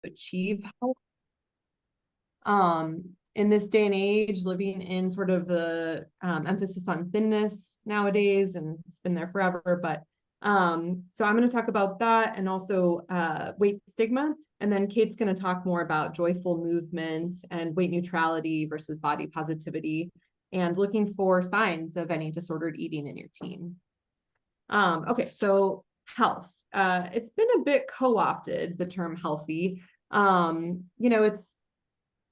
achieve health. In this day and age, living in sort of the emphasis on thinness nowadays, and it's been there forever, but so I'm going to talk about that and also weight stigma. And then Kate's going to talk more about joyful movement and weight neutrality versus body positivity and looking for signs of any disordered eating in your teen. Okay, so health. It's been a bit co-opted, the term healthy. It's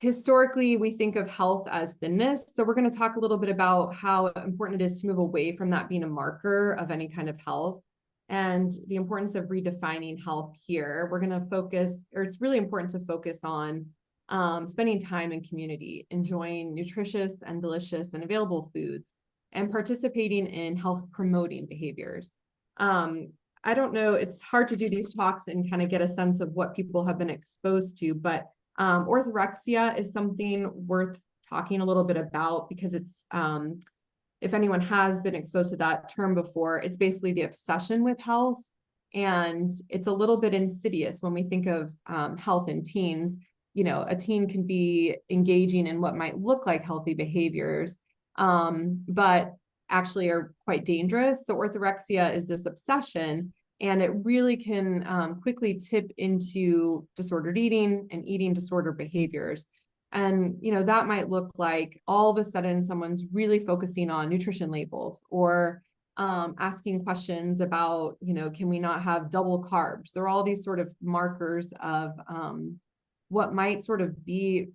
historically, we think of health as thinness. So we're going to talk a little bit about how important it is to move away from that being a marker of any kind of health and the importance of redefining health here. We're going to focus, or it's really important to focus on spending time in community, enjoying nutritious and delicious and available foods, and participating in health promoting behaviors. I don't know, it's hard to do these talks and kind of get a sense of what people have been exposed to, but orthorexia is something worth talking a little bit about because it's, if anyone has been exposed to that term before, it's basically the obsession with health. And it's a little bit insidious when we think of health in teens. A teen can be engaging in what might look like healthy behaviors, but actually are quite dangerous. So orthorexia is this obsession, and it really can quickly tip into disordered eating and eating disorder behaviors. And, that might look like all of a sudden someone's really focusing on nutrition labels or asking questions about, can we not have double carbs? There are all these sort of markers of what might sort of be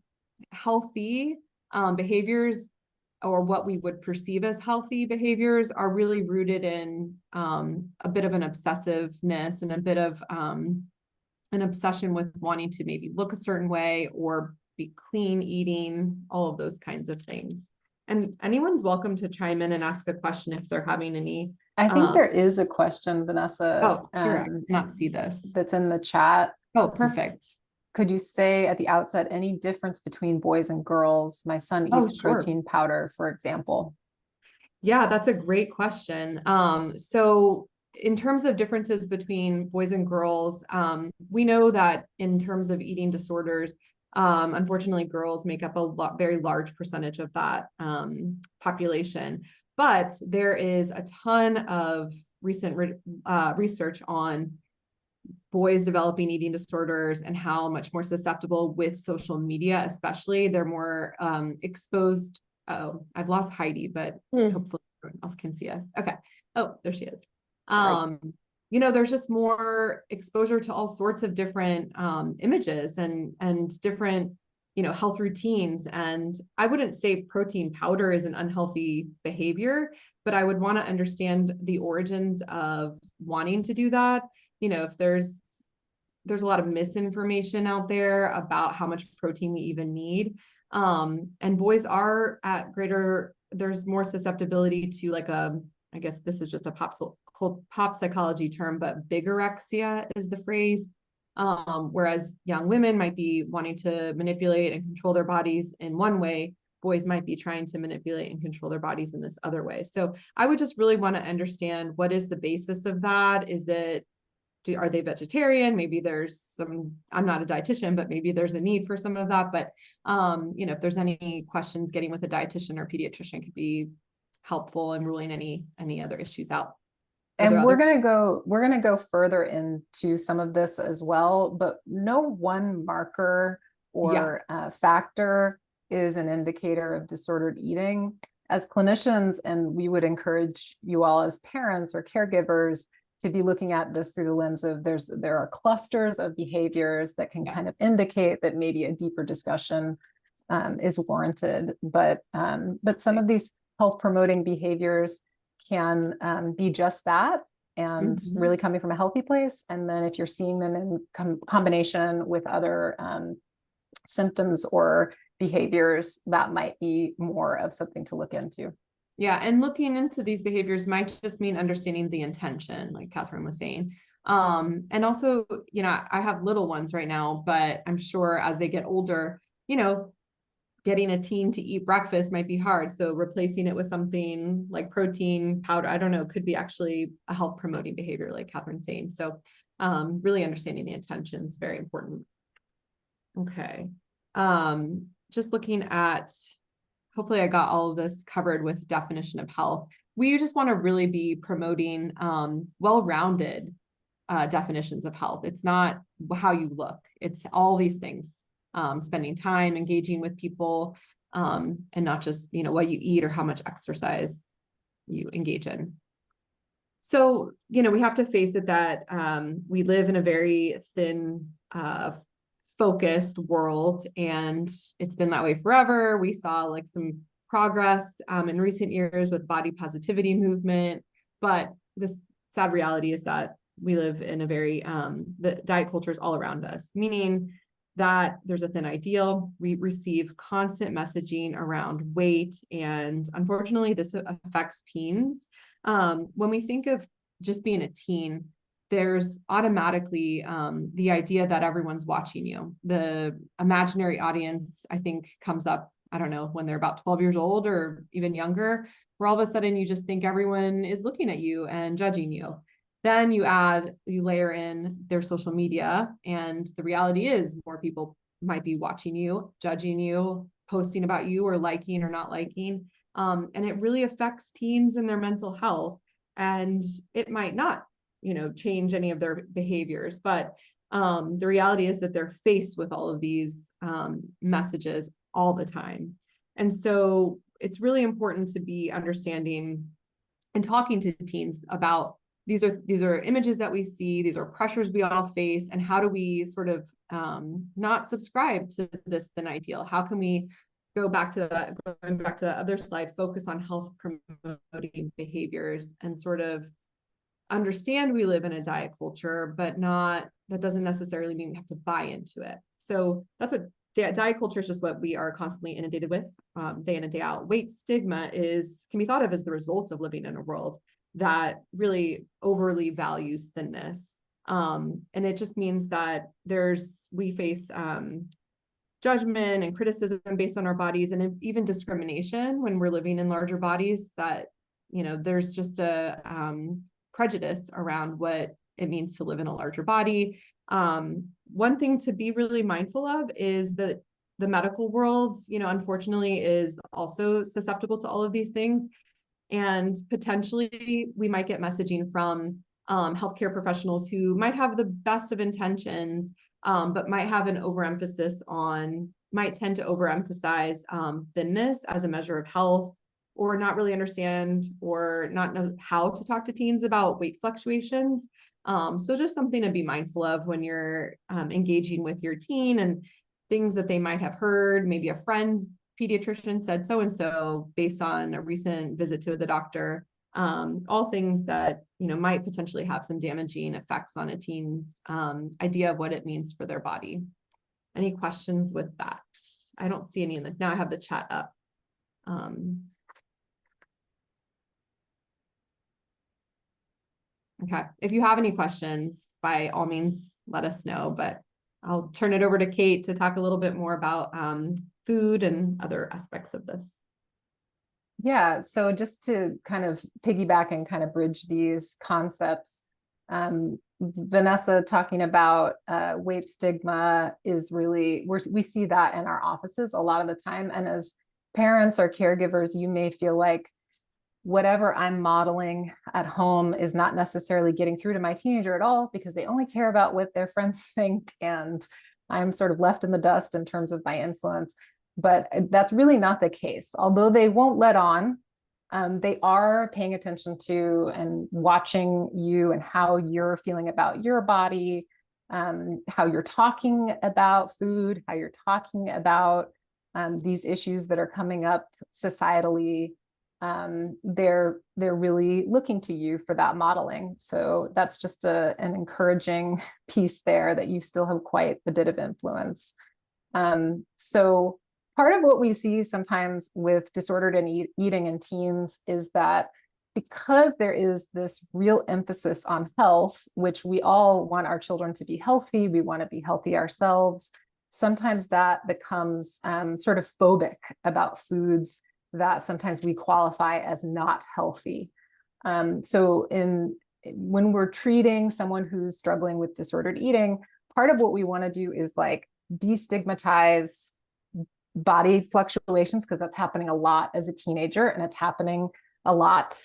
healthy behaviors, or what we would perceive as healthy behaviors, are really rooted in a bit of an obsessiveness and a bit of an obsession with wanting to maybe look a certain way or be clean eating, all of those kinds of things. And anyone's welcome to chime in and ask a question if they're having any. I think there is a question, Vanessa. Here, I cannot see this. That's in the chat. Oh, perfect. Could you say at the outset any difference between boys and girls? My son eats protein powder, for example. Yeah, that's a great question. So in terms of differences between boys and girls, we know that in terms of eating disorders, unfortunately, girls make up a very large percentage of that population. But there is a ton of recent research on boys developing eating disorders and how much more susceptible with social media, especially. They're more exposed. Oh, I've lost Heidi, but hopefully everyone else can see us. Okay. Oh, there she is. There's just more exposure to all sorts of different images and different, health routines. And I wouldn't say protein powder is an unhealthy behavior, but I would want to understand the origins of wanting to do that. If there's a lot of misinformation out there about how much protein we even need. And boys are at there's more susceptibility to I guess this is just a pop psychology term, but bigorexia is the phrase. Whereas young women might be wanting to manipulate and control their bodies in one way, boys might be trying to manipulate and control their bodies in this other way. So I would just really want to understand, what is the basis of that? Are they vegetarian? Maybe there's some, I'm not a dietitian, but maybe there's a need for some of that. But, if there's any questions, getting with a dietitian or pediatrician could be helpful in ruling any other issues out. And we're going to go further into some of this as well, but no one marker or factor is an indicator of disordered eating. As clinicians, and we would encourage you all as parents or caregivers to be looking at this through the lens of there are clusters of behaviors that can kind of indicate that maybe a deeper discussion is warranted. But some of these health promoting behaviors can be just that, and really coming from a healthy place. And then if you're seeing them in combination with other symptoms or behaviors, that might be more of something to look into. Yeah, and looking into these behaviors might just mean understanding the intention, like Catherine was saying. And also, I have little ones right now, but I'm sure as they get older, getting a teen to eat breakfast might be hard. So replacing it with something like protein powder, I don't know, could be actually a health promoting behavior, like Catherine's saying. So really understanding the intention is very important. Okay. Just looking at, hopefully I got all of this covered with definition of health. We just want to really be promoting well-rounded definitions of health. It's not how you look, it's all these things. Spending time, engaging with people, and not just, what you eat or how much exercise you engage in. So, we have to face it that we live in a very thin, focused world, and it's been that way forever. We saw like some progress in recent years with body positivity movement, but this sad reality is that we live in a very the diet culture is all around us, meaning that there's a thin ideal. We receive constant messaging around weight, and unfortunately this affects teens. When we think of just being a teen, there's automatically the idea that everyone's watching you. The imaginary audience, I think, comes up, I don't know, when they're about 12 years old or even younger, where all of a sudden you just think everyone is looking at you and judging you. Then you layer in their social media, and the reality is more people might be watching you, judging you, posting about you, or liking or not liking. And it really affects teens and their mental health. And it might not, change any of their behaviors, but the reality is that they're faced with all of these messages all the time. And so it's really important to be understanding and talking to teens about these are images that we see, these are pressures we all face, and how do we sort of not subscribe to this thin ideal? How can we going back to the other slide, focus on health promoting behaviors and sort of understand we live in a diet culture, but that doesn't necessarily mean we have to buy into it. So that's what diet culture is, just what we are constantly inundated with day in and day out. Weight stigma can be thought of as the result of living in a world that really overly values thinness. And it just means that we face judgment and criticism based on our bodies, and even discrimination when we're living in larger bodies, that, there's just a prejudice around what it means to live in a larger body. One thing to be really mindful of is that the medical world, unfortunately is also susceptible to all of these things. And potentially we might get messaging from healthcare professionals who might have the best of intentions, but might tend to overemphasize thinness as a measure of health, or not really understand or not know how to talk to teens about weight fluctuations. So just something to be mindful of when you're engaging with your teen, and things that they might have heard. Maybe a friend's pediatrician said so-and-so based on a recent visit to the doctor. All things that, might potentially have some damaging effects on a teen's idea of what it means for their body. Any questions with that? I don't see any now I have the chat up. Okay, if you have any questions, by all means, let us know, but I'll turn it over to Kate to talk a little bit more about food and other aspects of this. Yeah, so just to kind of piggyback and kind of bridge these concepts, Vanessa talking about weight stigma is really, we see that in our offices a lot of the time. And as parents or caregivers, you may feel like whatever I'm modeling at home is not necessarily getting through to my teenager at all, because they only care about what their friends think, and I'm sort of left in the dust in terms of my influence. But that's really not the case. Although they won't let on, they are paying attention to and watching you and how you're feeling about your body, how you're talking about food, how you're talking about these issues that are coming up societally. They're really looking to you for that modeling. So that's just an encouraging piece there, that you still have quite a bit of influence. So part of what we see sometimes with disordered eating in teens is that because there is this real emphasis on health, which we all want our children to be healthy, we want to be healthy ourselves, sometimes that becomes sort of phobic about foods that sometimes we qualify as not healthy. So when we're treating someone who's struggling with disordered eating, part of what we want to do is like destigmatize body fluctuations, because that's happening a lot as a teenager, and it's happening a lot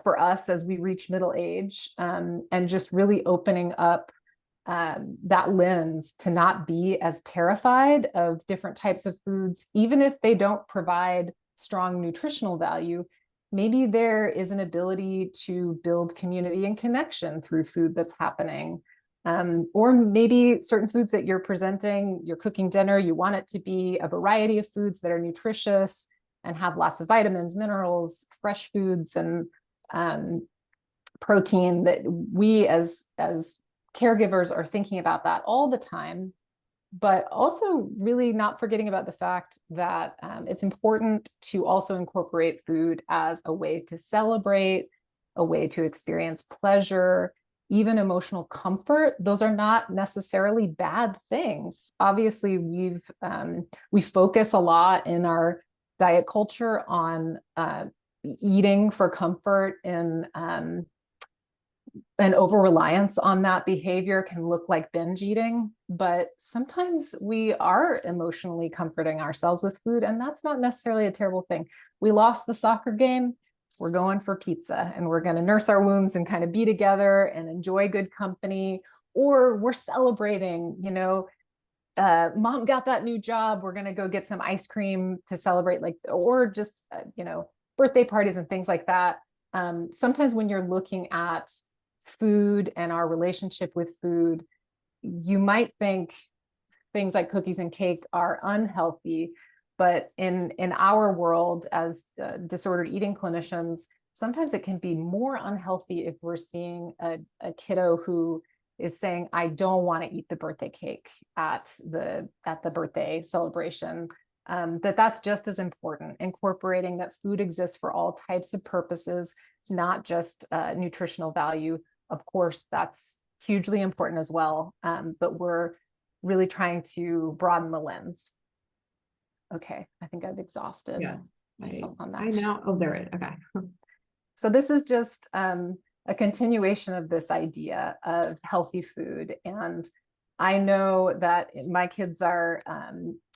for us as we reach middle age, and just really opening up that lens to not be as terrified of different types of foods, even if they don't provide strong nutritional value. Maybe there is an ability to build community and connection through food that's happening. Or maybe certain foods that you're presenting, you're cooking dinner, you want it to be a variety of foods that are nutritious and have lots of vitamins, minerals, fresh foods, and protein, that we as caregivers are thinking about that all the time, but also really not forgetting about the fact that it's important to also incorporate food as a way to celebrate, a way to experience pleasure, even emotional comfort. Those are not necessarily bad things. Obviously, we focus a lot in our diet culture on eating for comfort, and over-reliance on that behavior can look like binge eating, but sometimes we are emotionally comforting ourselves with food, and that's not necessarily a terrible thing. We lost the soccer game, we're going for pizza, and we're going to nurse our wounds and kind of be together and enjoy good company. Or we're celebrating, mom got that new job, we're going to go get some ice cream to celebrate, or just birthday parties and things like that. Sometimes when you're looking at food and our relationship with food, you might think things like cookies and cake are unhealthy, but in our world as disordered eating clinicians, sometimes it can be more unhealthy if we're seeing a kiddo who is saying, I don't want to eat the birthday cake at the birthday celebration. That's just as important, incorporating that food exists for all types of purposes, not just nutritional value. Of course, that's hugely important as well, but we're really trying to broaden the lens. Okay, I think I've exhausted myself on that. I know. Oh, there it is. Okay. So this is just a continuation of this idea of healthy food. And I know that my kids are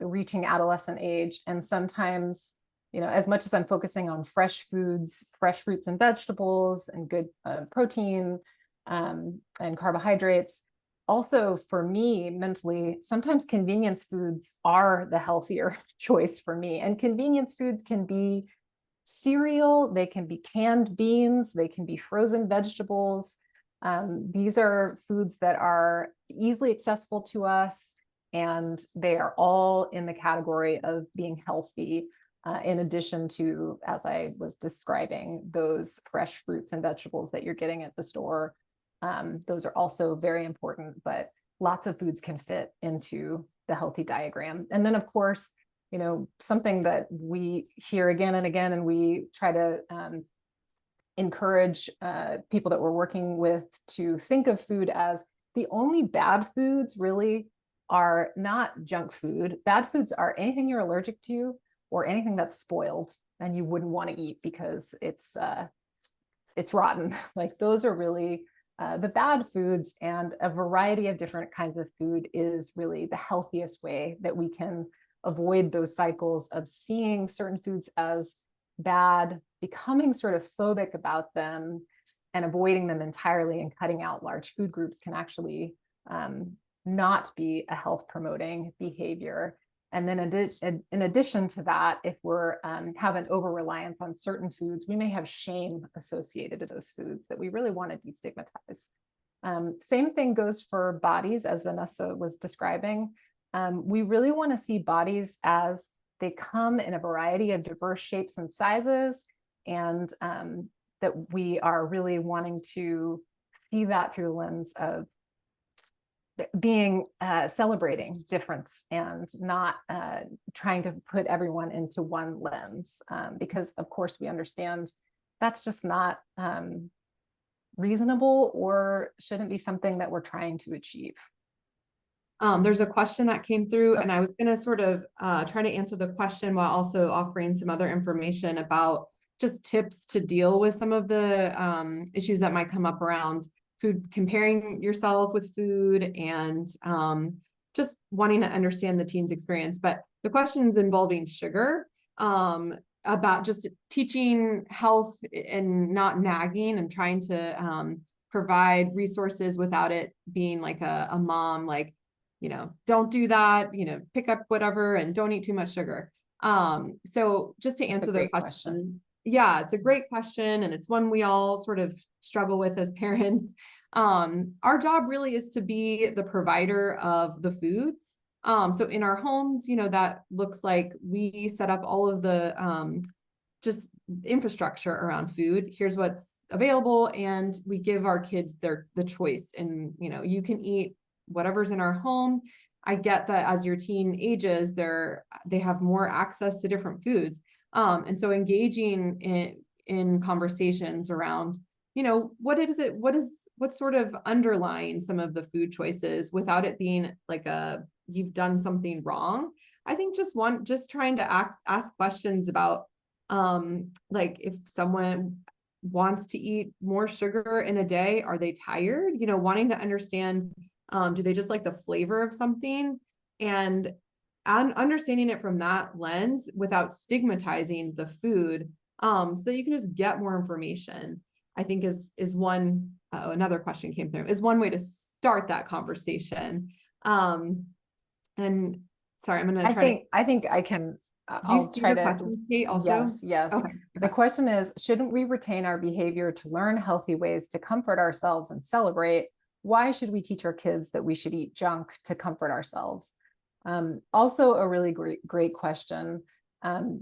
reaching adolescent age, and sometimes, as much as I'm focusing on fresh foods, fresh fruits and vegetables, and good protein and carbohydrates, also for me mentally, sometimes convenience foods are the healthier choice for me. And convenience foods can be cereal, they can be canned beans, they can be frozen vegetables. These are foods that are easily accessible to us, and they are all in the category of being healthy, in addition to, as I was describing, those fresh fruits and vegetables that you're getting at the store. Those are also very important, but lots of foods can fit into the healthy diagram. And then, of course, something that we hear again and again, and we try to encourage people that we're working with to think of food as the only bad foods really are not junk food. Bad foods are anything you're allergic to or anything that's spoiled and you wouldn't want to eat because it's rotten. Like, those are really the bad foods, and a variety of different kinds of food is really the healthiest way that we can avoid those cycles of seeing certain foods as bad, becoming sort of phobic about them, and avoiding them entirely, and cutting out large food groups can actually not be a health promoting behavior. And then in addition to that, if we're have an over reliance on certain foods, we may have shame associated to those foods that we really want to destigmatize. Same thing goes for bodies, as Vanessa was describing. We really want to see bodies as they come in a variety of diverse shapes and sizes, and that we are really wanting to see that through the lens of being celebrating difference and not trying to put everyone into one lens, because of course we understand that's just not reasonable or shouldn't be something that we're trying to achieve. There's a question that came through, and I was going to sort of try to answer the question while also offering some other information about just tips to deal with some of the issues that might come up around food, comparing yourself with food, and just wanting to understand the teen's experience. But the questions involving sugar, about just teaching health and not nagging, and trying to provide resources without it being like a mom, like, don't do that, pick up whatever and don't eat too much sugar. So just to That's a answer the great question, question. yeah, it's a great question, and it's one we all sort of struggle with as parents. Our job really is to be the provider of the foods. So in our homes, that looks like we set up all of the just infrastructure around food. Here's what's available, and we give our kids the choice. And you can eat whatever's in our home. I get that as your teen ages, they have more access to different foods. And so engaging in conversations around, what's sort of underlying some of the food choices without it being like you've done something wrong. I think just trying to ask questions about, like, if someone wants to eat more sugar in a day, are they tired? Wanting to understand, do they just like the flavor of something? And understanding it from that lens without stigmatizing the food, so that you can just get more information, I think is one. Another question came through, is one way to start that conversation. And sorry, I'm going to try I think I can, do you I'll see try the to, question, Kate, also? yes, yes. Okay. The question is, shouldn't we retain our behavior to learn healthy ways to comfort ourselves and celebrate? Why should we teach our kids that we should eat junk to comfort ourselves? Also a really great question,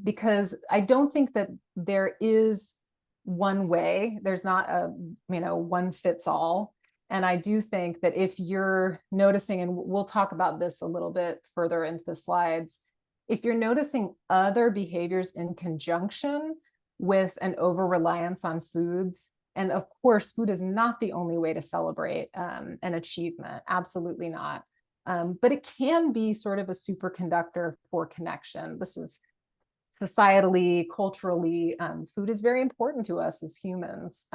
because I don't think that there is one way. There's not a, one fits all. And I do think that if you're noticing, and we'll talk about this a little bit further into the slides, if you're noticing other behaviors in conjunction with an over-reliance on foods, and of course, food is not the only way to celebrate an achievement, absolutely not. But it can be sort of a superconductor for connection. This is societally, culturally, food is very important to us as humans.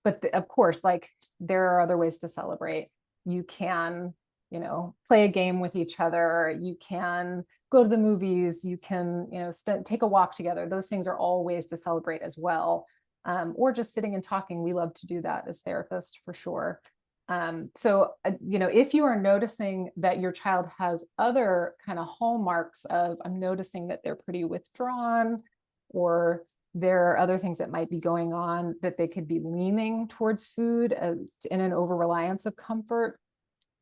But of course, like, there are other ways to celebrate. You can, play a game with each other. You can go to the movies. You can, take a walk together. Those things are all ways to celebrate as well. Or just sitting and talking. We love to do that as therapists, for sure. So, if you are noticing that your child has other kind of hallmarks of, I'm noticing that they're pretty withdrawn, or there are other things that might be going on, that they could be leaning towards food in an over-reliance of comfort,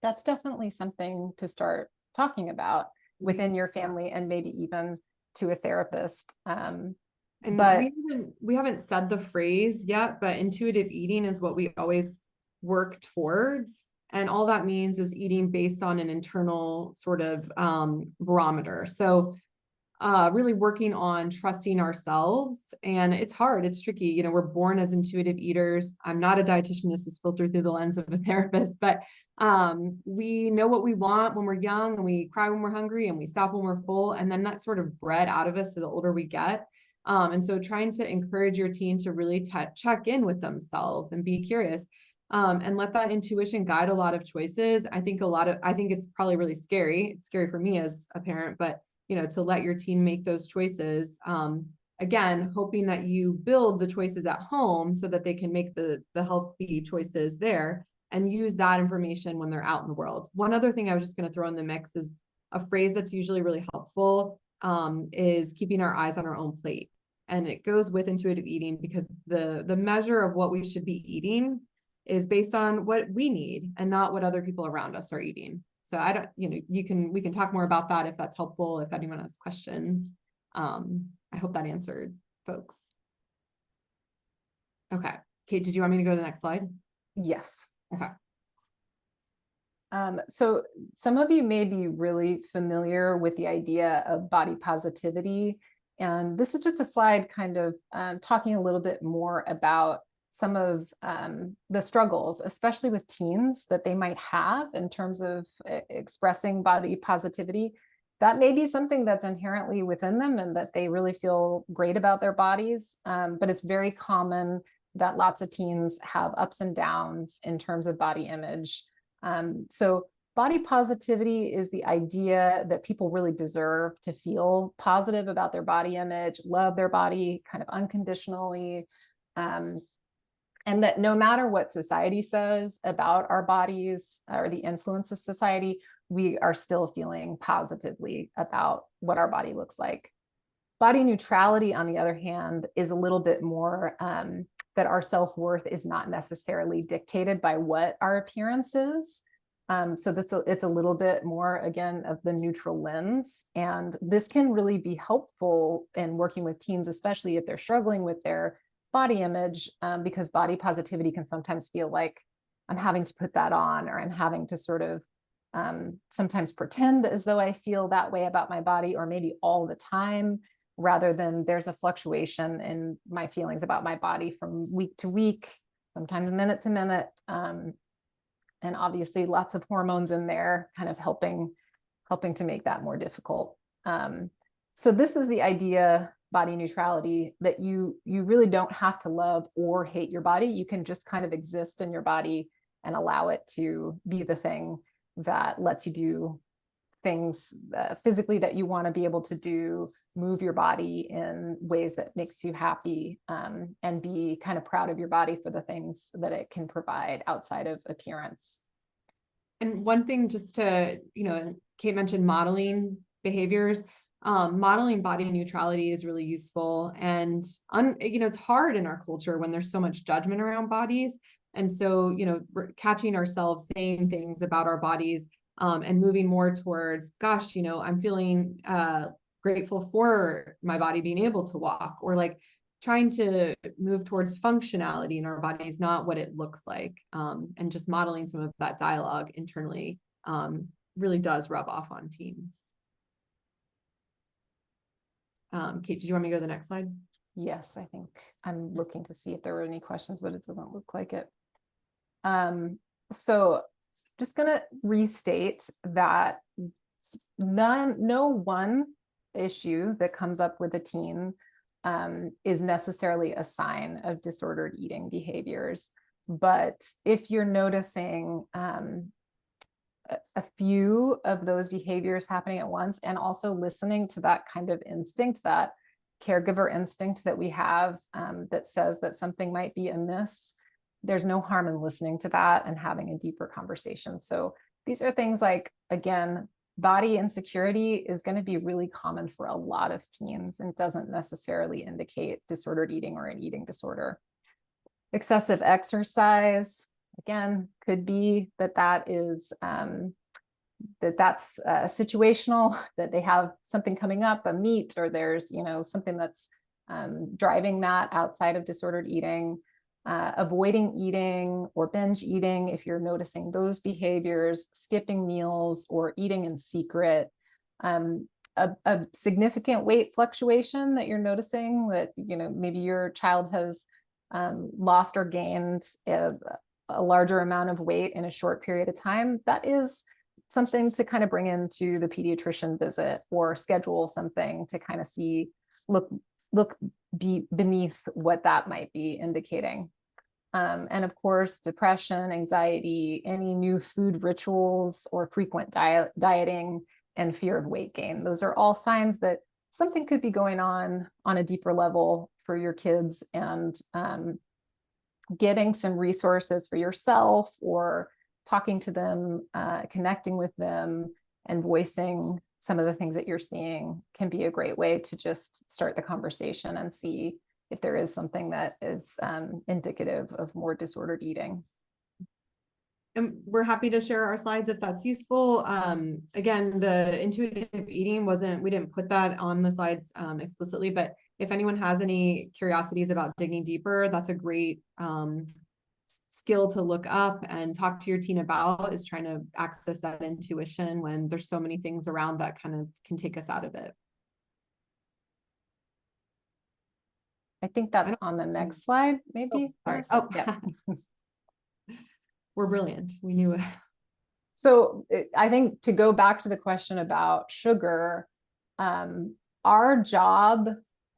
that's definitely something to start talking about within your family, and maybe even to a therapist. And but we haven't said the phrase yet, but intuitive eating is what we always work towards. And all that means is eating based on an internal sort of barometer. So really working on trusting ourselves. And it's hard, it's tricky. We're born as intuitive eaters. I'm not a dietitian. This is filtered through the lens of a therapist, but we know what we want when we're young, and we cry when we're hungry, and we stop when we're full. And then that's sort of bred out of us the older we get. And so trying to encourage your teen to really check in with themselves and be curious, and let that intuition guide a lot of choices. I think it's probably really scary. It's scary for me as a parent, but to let your teen make those choices. Again, hoping that you build the choices at home so that they can make the healthy choices there, and use that information when they're out in the world. One other thing I was just going to throw in the mix is a phrase that's usually really helpful, is keeping our eyes on our own plate. And it goes with intuitive eating, because the measure of what we should be eating is based on what we need and not what other people around us are eating. So I don't, we can talk more about that if that's helpful, if anyone has questions. I hope that answered folks. Okay. Kate, did you want me to go to the next slide? Yes. Okay. So some of you may be really familiar with the idea of body positivity. And this is just a slide kind of talking a little bit more about some of the struggles, especially with teens, that they might have in terms of expressing body positivity. That may be something that's inherently within them, and that they really feel great about their bodies. But it's very common that lots of teens have ups and downs in terms of body image. So body positivity is the idea that people really deserve to feel positive about their body image, love their body kind of unconditionally, and that no matter what society says about our bodies or the influence of society, we are still feeling positively about what our body looks like. Body neutrality, on the other hand, is a little bit more that our self-worth is not necessarily dictated by what our appearance is. So it's a little bit more, again, of the neutral lens. And this can really be helpful in working with teens, especially if they're struggling with their body image, because body positivity can sometimes feel like I'm having to put that on, or I'm having to sort of sometimes pretend as though I feel that way about my body, or maybe all the time, rather than there's a fluctuation in my feelings about my body from week to week, sometimes minute to minute. And obviously lots of hormones in there kind of helping to make that more difficult. So this is the idea, body neutrality, that you really don't have to love or hate your body. You can just kind of exist in your body and allow it to be the thing that lets you do things physically that you want to be able to do, move your body in ways that makes you happy, and be kind of proud of your body for the things that it can provide outside of appearance. And one thing, just to, Kate mentioned modeling behaviors. Modeling body neutrality is really useful. And, it's hard in our culture when there's so much judgment around bodies. And so, we're catching ourselves saying things about our bodies, and moving more towards, gosh, I'm feeling grateful for my body being able to walk, or like trying to move towards functionality in our bodies, not what it looks like. And just modeling some of that dialogue internally really does rub off on teens. Kate, did you want me to go to the next slide? Yes, I think I'm looking to see if there were any questions, but it doesn't look like it. So just going to restate that no one issue that comes up with a teen is necessarily a sign of disordered eating behaviors. But if you're noticing a few of those behaviors happening at once, and also listening to that kind of instinct, that caregiver instinct that we have, that says that something might be amiss, there's no harm in listening to that and having a deeper conversation. So these are things like, again, body insecurity is going to be really common for a lot of teens and doesn't necessarily indicate disordered eating or an eating disorder. Excessive exercise, again, could be that is that's situational, that they have something coming up, a meet, or there's something that's driving that outside of disordered eating. Avoiding eating or binge eating, if you're noticing those behaviors, skipping meals or eating in secret. A significant weight fluctuation that you're noticing, that maybe your child has lost or gained a larger amount of weight in a short period of time, that is something to kind of bring into the pediatrician visit, or schedule something to kind of see, look beneath what that might be indicating. And of course, depression, anxiety, any new food rituals or frequent dieting, and fear of weight gain. Those are all signs that something could be going on a deeper level for your kids, and getting some resources for yourself, or talking to them, connecting with them, and voicing some of the things that you're seeing can be a great way to just start the conversation and see if there is something that is indicative of more disordered eating. And we're happy to share our slides if that's useful. Again, the intuitive eating we didn't put that on the slides explicitly, but if anyone has any curiosities about digging deeper, that's a great skill to look up and talk to your teen about, is trying to access that intuition when there's so many things around that kind of can take us out of it. I think that's on the next slide, maybe. Oh, sorry. Oh, yeah. We're brilliant. We knew it. So I think, to go back to the question about sugar, our job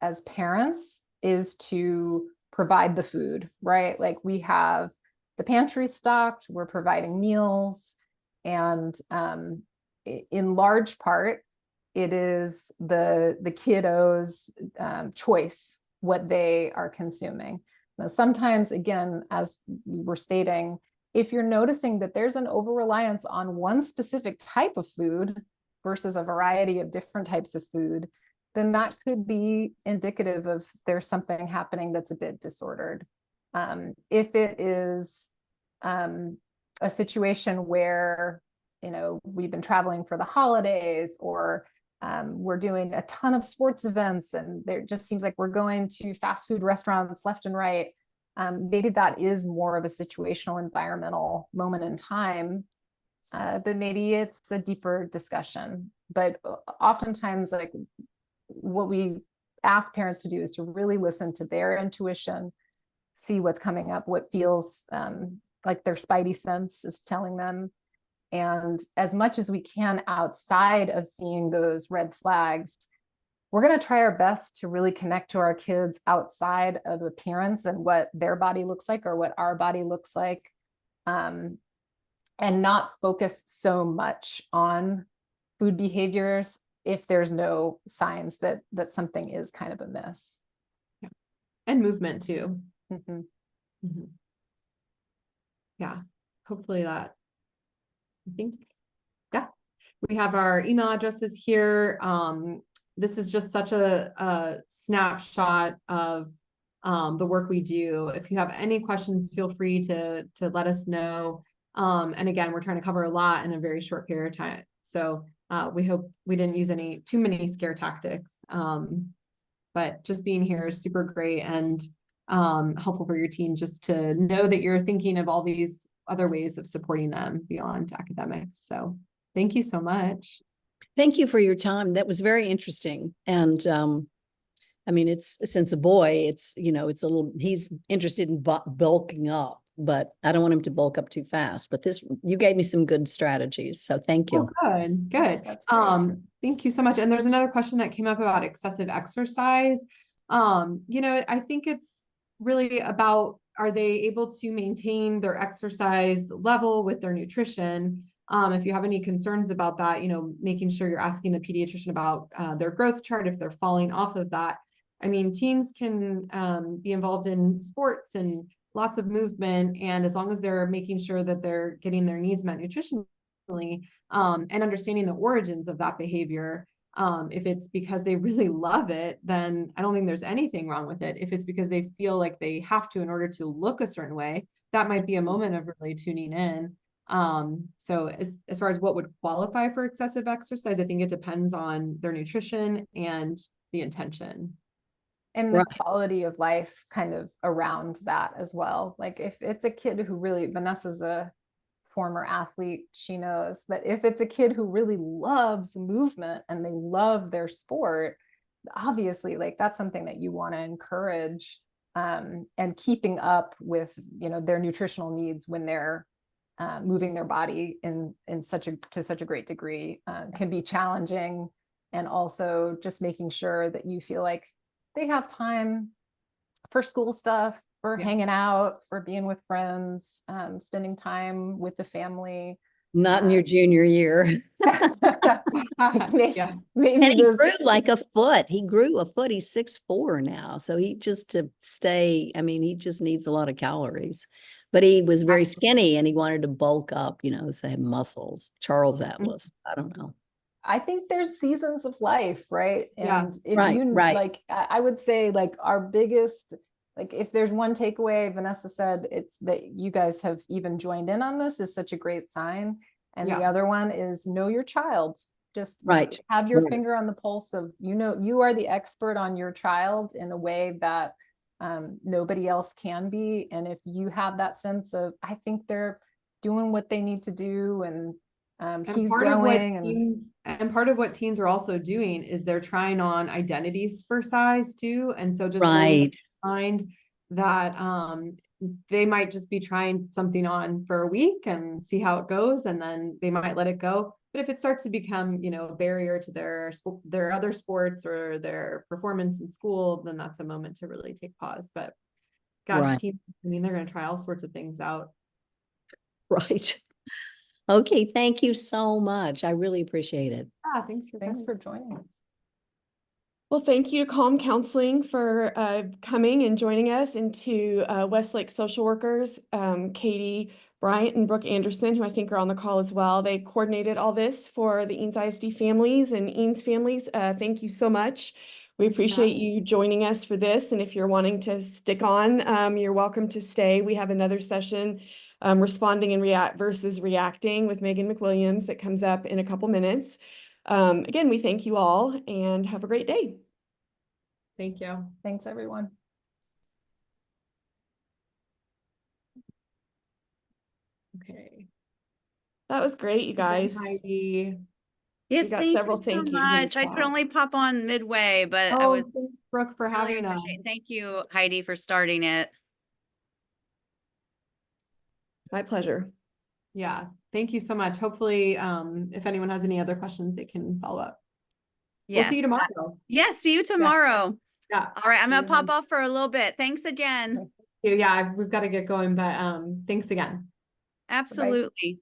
as parents is to provide the food, right? Like, we have the pantry stocked, we're providing meals, And in large part, it is the kiddos' choice what they are consuming. Now, sometimes, again, as we were stating, if you're noticing that there's an over-reliance on one specific type of food versus a variety of different types of food, then that could be indicative of there's something happening that's a bit disordered. If it is a situation where, we've been traveling for the holidays, or we're doing a ton of sports events, and there just seems like we're going to fast food restaurants left and right. Maybe that is more of a situational environmental moment in time, but maybe it's a deeper discussion. But oftentimes, like, what we ask parents to do is to really listen to their intuition, see what's coming up, what feels like their spidey sense is telling them. And as much as we can outside of seeing those red flags, we're going to try our best to really connect to our kids outside of appearance and what their body looks like or what our body looks like, and not focus so much on food behaviors if there's no signs that something is kind of amiss. Yeah. And movement too. Mm-hmm. Mm-hmm. Yeah, hopefully that, I think, yeah, we have our email addresses here. This is just such a snapshot of the work we do. If you have any questions, feel free to let us know. And again, we're trying to cover a lot in a very short period of time. So we hope we didn't use too many scare tactics. But just being here is super great and helpful for your team, just to know that you're thinking of all these other ways of supporting them beyond academics. So thank you so much. Thank you for your time. That was very interesting. And I mean, since a boy, it's a little, he's interested in bulking up, but I don't want him to bulk up too fast. But you gave me some good strategies. So thank you. Oh, good. Thank you so much. And there's another question that came up about excessive exercise. I think it's really about, are they able to maintain their exercise level with their nutrition? If you have any concerns about that, making sure you're asking the pediatrician about their growth chart, if they're falling off of that. I mean, teens can be involved in sports and lots of movement, and as long as they're making sure that they're getting their needs met nutritionally, and understanding the origins of that behavior. If it's because they really love it, then I don't think there's anything wrong with it. If it's because they feel like they have to in order to look a certain way, that might be a moment of really tuning in. So as far as what would qualify for excessive exercise, I think it depends on their nutrition and the intention. And the quality of life kind of around that as well. Like if it's a kid who really, Vanessa's a former athlete, she knows that if it's a kid who really loves movement and they love their sport, obviously like that's something that you want to encourage, and keeping up with their nutritional needs when they're moving their body to such a great degree can be challenging. And also just making sure that you feel like they have time for school stuff, for hanging out, for being with friends, spending time with the family. Not in your junior year. Maybe and he grew like a foot. He grew a foot. He's 6'4" now. So he just he just needs a lot of calories. But he was very skinny and he wanted to bulk up, so have muscles. Charles Atlas. I don't know. I think there's seasons of life, right? And if right. Like, I would say like our biggest, like if there's one takeaway, Vanessa said, it's that you guys have even joined in on this is such a great sign. And the other one is know your child. Just have your finger on the pulse of, you are the expert on your child in a way that nobody else can be. And if you have that sense of, I think they're doing what they need to do, and he's growing. And part of what teens are also doing is they're trying on identities for size too. And so just really find that they might just be trying something on for a week and see how it goes, and then they might let it go. But if it starts to become, a barrier to their other sports or their performance in school, then that's a moment to really take pause. But gosh, teens, they're going to try all sorts of things out. Right. Okay, thank you so much. I really appreciate it. Thanks Thanks for joining. Well, thank you to Calm Counseling for coming and joining us, and to Westlake social workers, Katie Bryant and Brooke Anderson, who I think are on the call as well. They coordinated all this for the Eanes ISD families and Eanes families. Thank you so much. We appreciate you joining us for this. And if you're wanting to stick on, you're welcome to stay. We have another session, responding and react versus reacting, with Megan McWilliams, that comes up in a couple minutes. Again, we thank you all and have a great day. Thank you. Thanks, everyone. Okay. That was great, you guys. Heidi. Yes, got thank several you so thank yous in the much. I could chat. only pop on midway, but I was Thanks, Brooke, for really having us. appreciate. Thank you, Heidi, for starting it. My pleasure. Yeah, thank you so much. Hopefully, if anyone has any other questions, they can follow up. We'll see you Yes. tomorrow. Yes, see you tomorrow. Yeah. All right, I'm See gonna you pop then. off for a little bit. Thanks again. Yeah, we've got to get going, but thanks again. Absolutely.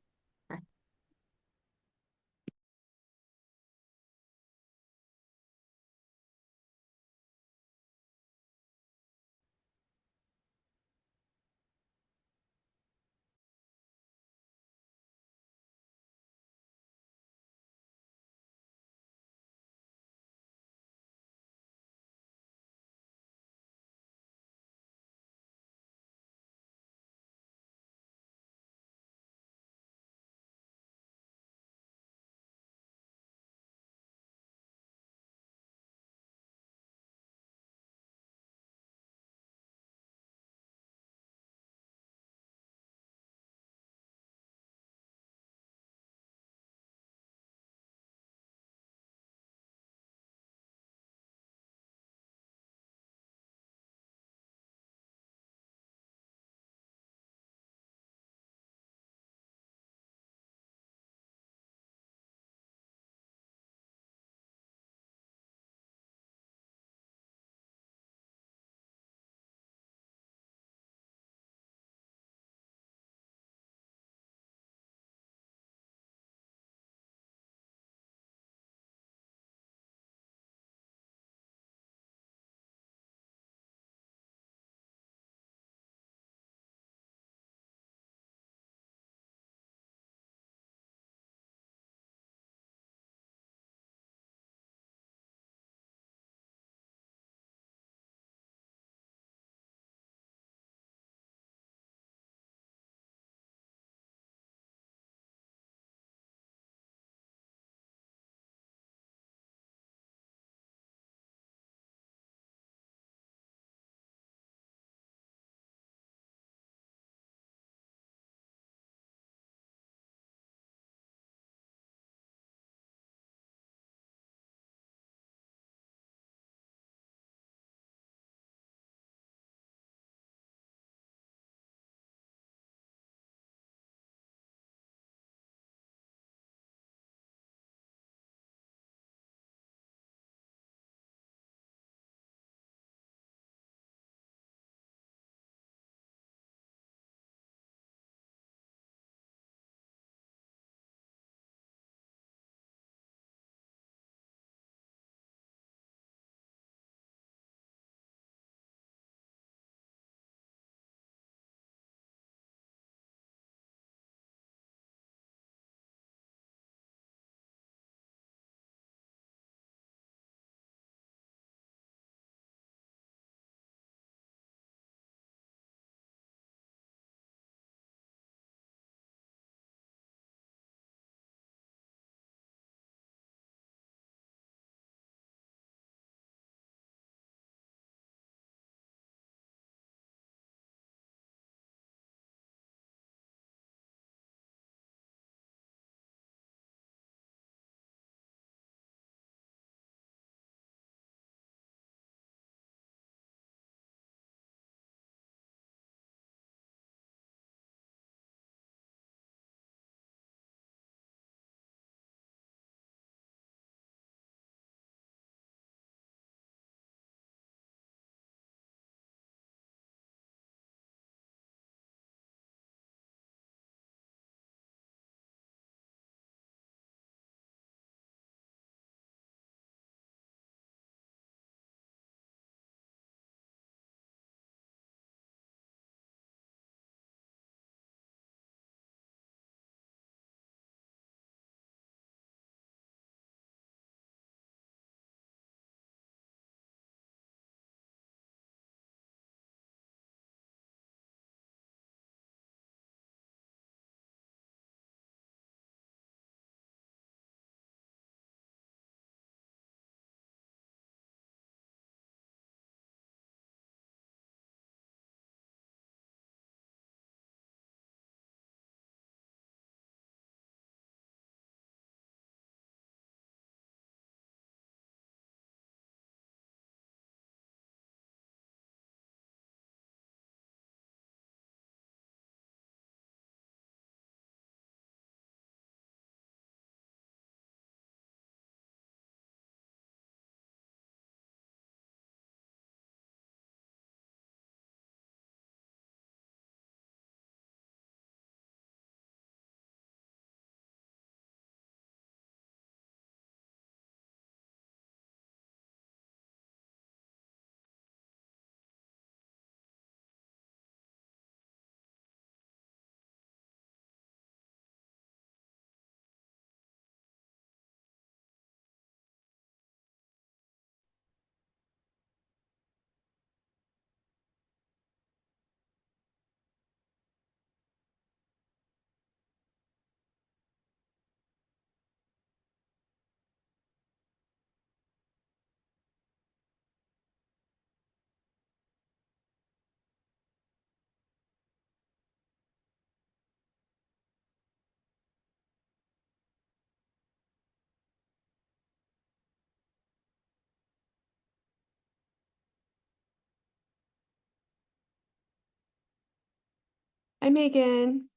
Hi, Megan.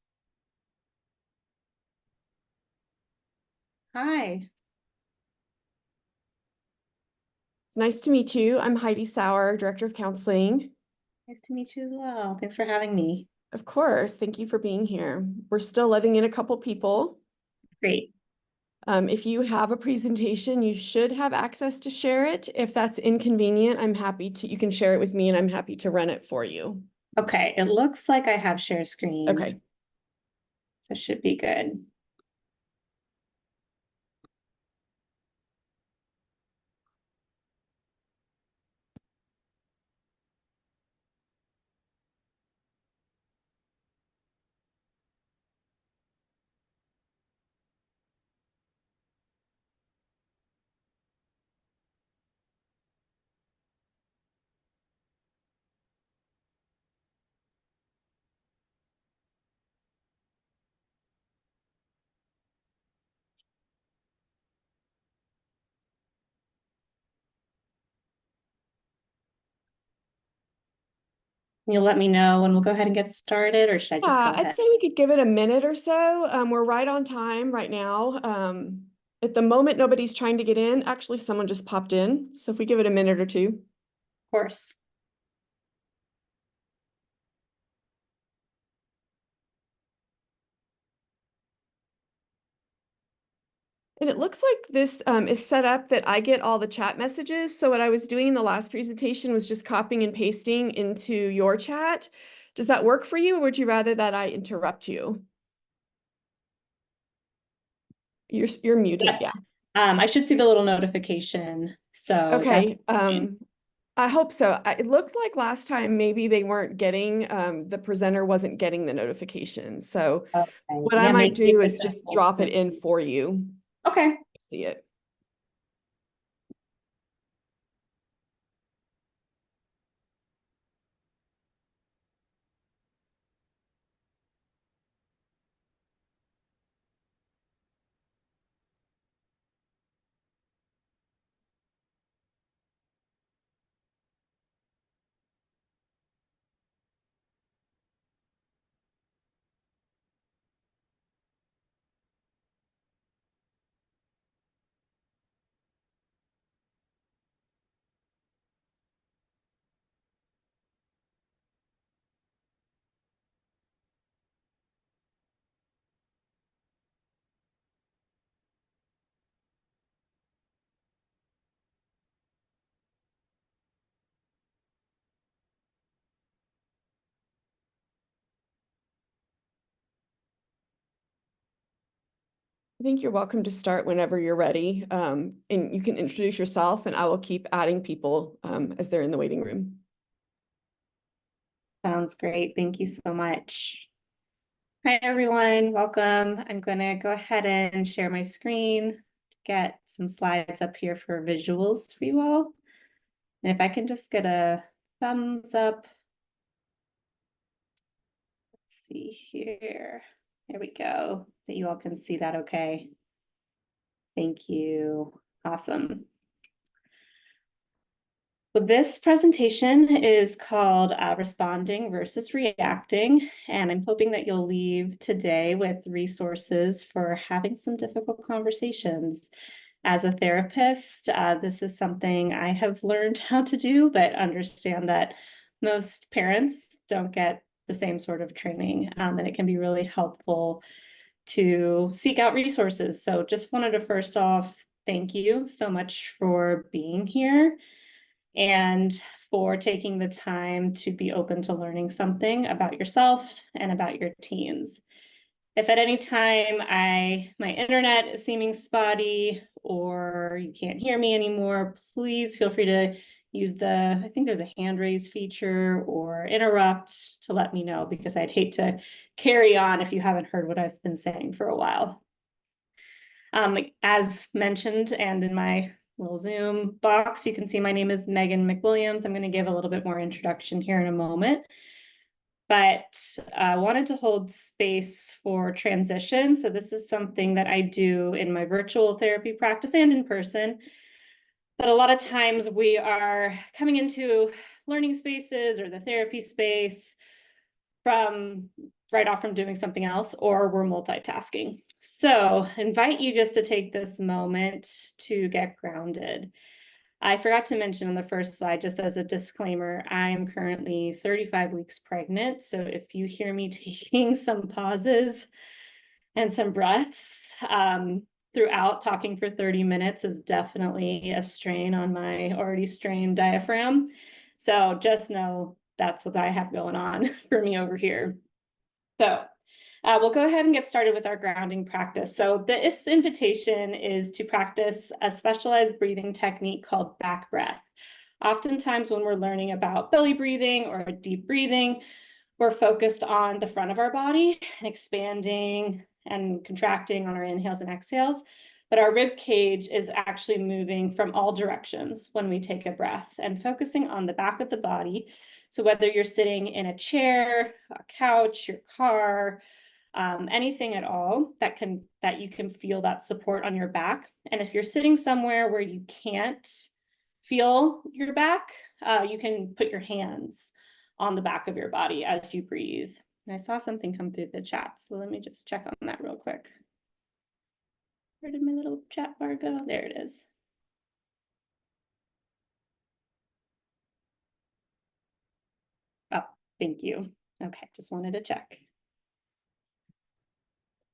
Hi. It's nice to meet you. I'm Heidi Sauer, Director of Counseling. Nice to meet you as well. Thanks for having me. Of course, thank you for being here. We're still letting in a couple people. Great. If you have a presentation, you should have access to share it. If that's inconvenient, you can share it with me and I'm happy to run it for you. Okay, it looks like I have share screen. Okay. So it should be good. You'll let me know when we'll go ahead and get started, or should I just go I'd ahead? say we could give it a minute or so. We're right on time right now. At the moment, nobody's trying to get in. Actually, someone just popped in. So if we give it a minute or two. Of course. And it looks like this is set up that I get all the chat messages. So what I was doing in the last presentation was just copying and pasting into your chat. Does that work for you, or would you rather that I interrupt you? You're muted, yeah. I should see the little notification. So Okay. fine. I hope so. It looked like last time maybe they weren't getting the presenter wasn't getting the notifications. So Okay. what I Yeah, might maybe do it's is just a- drop it in for you. Okay. See it. I think you're welcome to start whenever you're ready. And you can introduce yourself and I will keep adding people as they're in the waiting room. Sounds great. Thank you so much. Hi, everyone. Welcome. I'm going to go ahead and share my screen to get some slides up here for visuals for you all. And if I can just get a thumbs up. Let's see here. There we go. That you all can see that okay. Thank you. Awesome. Well, this presentation is called Responding versus Reacting, and I'm hoping that you'll leave today with resources for having some difficult conversations. As a therapist, this is something I have learned how to do, but understand that most parents don't get the same sort of training, and it can be really helpful to seek out resources. So just wanted to first off, thank you so much for being here and for taking the time to be open to learning something about yourself and about your teens. If at any time my internet is seeming spotty or you can't hear me anymore, please feel free to use I think there's a hand raise feature or interrupt to let me know, because I'd hate to carry on if you haven't heard what I've been saying for a while. As mentioned, and in my little Zoom box, you can see my name is Megan McWilliams. I'm going to give a little bit more introduction here in a moment. But I wanted to hold space for transition. So this is something that I do in my virtual therapy practice and in person. But a lot of times we are coming into learning spaces or the therapy space from right off from doing something else, or we're multitasking. So invite you just to take this moment to get grounded. I forgot to mention on the first slide, just as a disclaimer, I'm currently 35 weeks pregnant. So if you hear me taking some pauses and some breaths throughout, talking for 30 minutes is definitely a strain on my already strained diaphragm. So just know that's what I have going on for me over here. So we'll go ahead and get started with our grounding practice. So this invitation is to practice a specialized breathing technique called back breath. Oftentimes when we're learning about belly breathing or deep breathing, we're focused on the front of our body, expanding and contracting on our inhales and exhales. But our rib cage is actually moving from all directions when we take a breath and focusing on the back of the body. So whether you're sitting in a chair, a couch, your car, anything at all that you can feel that support on your back. And if you're sitting somewhere where you can't feel your back, you can put your hands on the back of your body as you breathe. And I saw something come through the chat, so let me just check on that real quick. Where did my little chat bar go? There it is. Oh, thank you. Okay, just wanted to check.